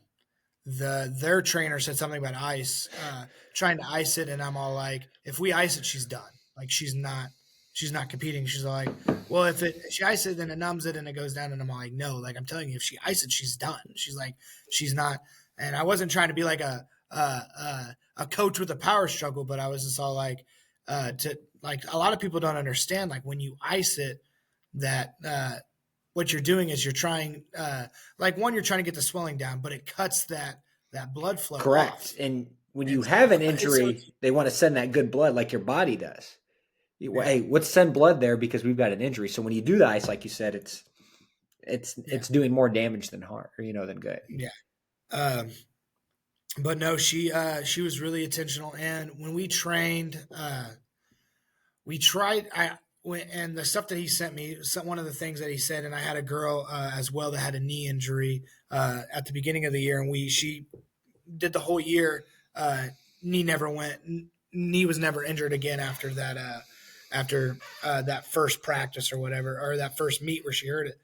their trainer said something about ice, trying to ice it, and I'm all like, if we ice it, she's done. Like she's not competing. She's like, well, if she ice it, then it numbs it and it goes down. And I'm like, no, like I'm telling you, if she ice it, she's done. She's like, she's not. And I wasn't trying to be like a coach with a power struggle, but I was just all like, to like a lot of people don't understand like when you ice it that what you're doing is you're trying like one you're trying to get the swelling down, but it cuts that blood flow Correct. off, And when and you so have an and so injury, it's they want to send that good blood like your body does. yeah, Hey, let's send blood there because we've got an injury. So when you do the ice, like you said, it's yeah, it's doing more damage than harm, than good. yeah. Um, but no, she was really intentional, and when we trained, we tried. And the stuff that he sent me, one of the things that he said, and I had a girl as well that had a knee injury at the beginning of the year, and she did the whole year. Knee never went. Knee was never injured again after that. After that first practice or whatever, or that first meet where she heard it.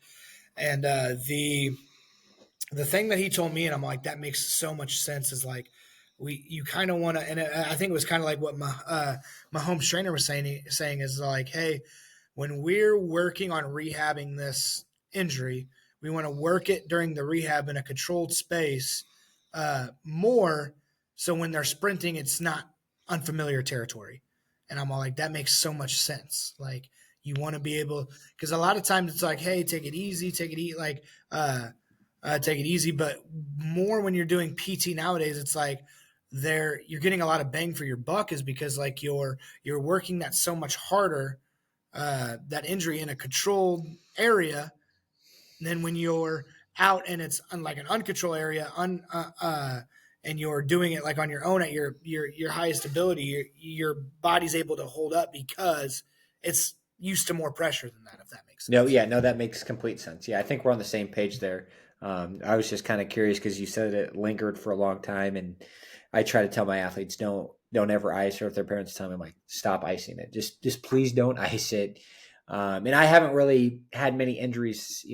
And the thing that he told me, and I'm like, that makes so much sense. Is like you kind of want to, and I think it was kind of like what my home trainer was saying is like, hey, when we're working on rehabbing this injury, we want to work it during the rehab in a controlled space more, so when they're sprinting, it's not unfamiliar territory. And I'm all like, that makes so much sense. Like you want to be able, because a lot of times it's like, hey, take it easy, take it easy. But more when you're doing PT nowadays, it's like you're getting a lot of bang for your buck, is because like you're working that so much harder, that injury in a controlled area than when you're out and it's like an uncontrolled area, and you're doing it like on your own at your highest ability. Your body's able to hold up because it's used to more pressure than that. If that makes No, sense. yeah, no, that makes complete sense. Yeah, I think we're on the same page there. I was just kind of curious because you said it lingered for a long time, and I try to tell my athletes don't ever ice, or if their parents tell me, I'm like, stop icing it. Just please don't ice it. And I haven't really had many injuries,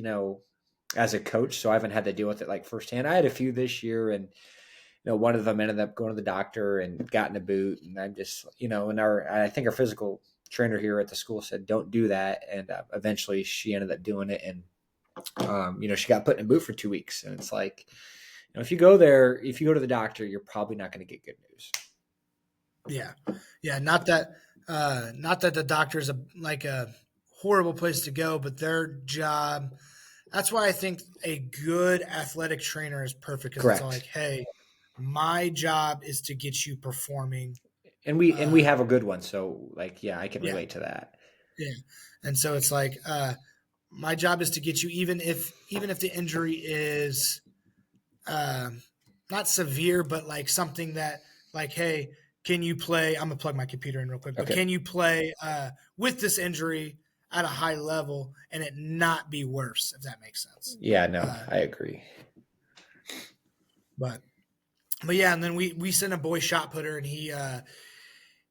as a coach, so I haven't had to deal with it like firsthand. I had a few this year, and one of them ended up going to the doctor and got in a boot, and I'm just, and I think our physical trainer here at the school said don't do that, and eventually she ended up doing it, and she got put in a boot for 2 weeks, and it's like, if you go to the doctor, you're probably not going to get good news. Yeah, yeah. Not that the doctor's like a horrible place to go, but their job. That's why I think a good athletic trainer is perfect, because it's all like, Correct. hey, my job is to get you performing. And we Uh, have a good one, so like, yeah, I can yeah, relate to that. yeah. And so it's like, My job is to get you, even if the injury is not severe, but like something that, like, hey, can you play? I'm gonna plug my computer in real quick, but Okay. can you play with this injury at a high level and it not be worse, if that makes sense? Yeah, no, I agree. But yeah, and then we sent a boy shot putter, and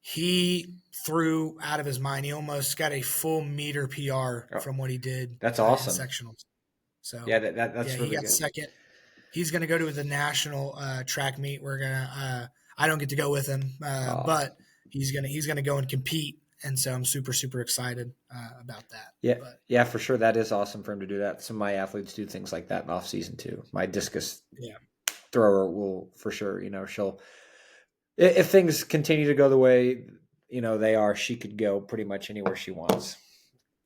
he threw out of his mind. He almost got a full meter PR from what he did That's in awesome. sectionals. So Yeah, that's really he got good. second. He's going to go to the national track meet. We're gonna. I don't get to go with him, but he's gonna go and compete, and so I'm super excited about that. Yeah, but, yeah, for sure. That is awesome for him to do that. Some of my athletes do things like that in off season too. My discus thrower will for sure. she'll if things continue to go the way they are, she could go pretty much anywhere she wants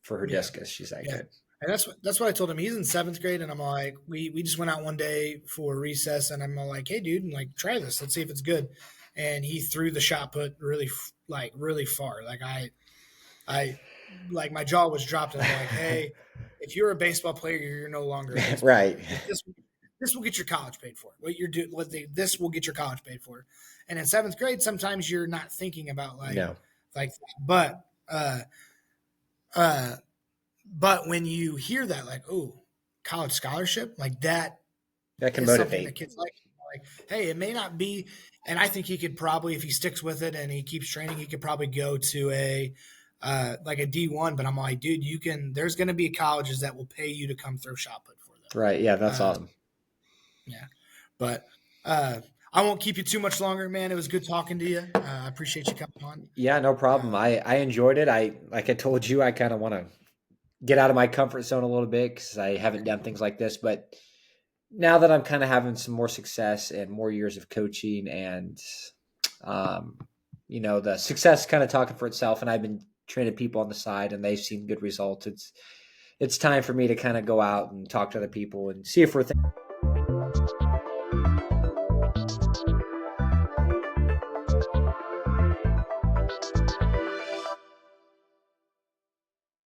for her discus. She's that good. And that's what I told him. He's in 7th grade, and I'm like, we just went out one day for recess, and I'm like, hey, dude, like, try this. Let's see if it's good. And he threw the shot put really far. Like I like my jaw was dropped, and I'm like, hey, if you're a baseball player, you're no longer a baseball right. player. This will get your college paid for. This will get your college paid for. And in 7th grade, sometimes you're not thinking about like that. But when you hear that, like, oh, college scholarship, like that can motivate. Something that kids like, hey, it may not be, and I think he could probably, if he sticks with it and he keeps training, he could probably go to a like a D1. But I'm like, dude, there's going to be colleges that will pay you to come throw shot put for them. Right. Yeah, that's awesome. Yeah, but I won't keep you too much longer, man. It was good talking to you. I appreciate you coming on. Yeah, no problem. I enjoyed it. Like I told you, I kind of want to get out of my comfort zone a little bit because I haven't done things like this. But now that I'm kind of having some more success and more years of coaching, and the success kind of talking for itself, and I've been training people on the side, and they've seen good results. It's time for me to kind of go out and talk to other people and see if we're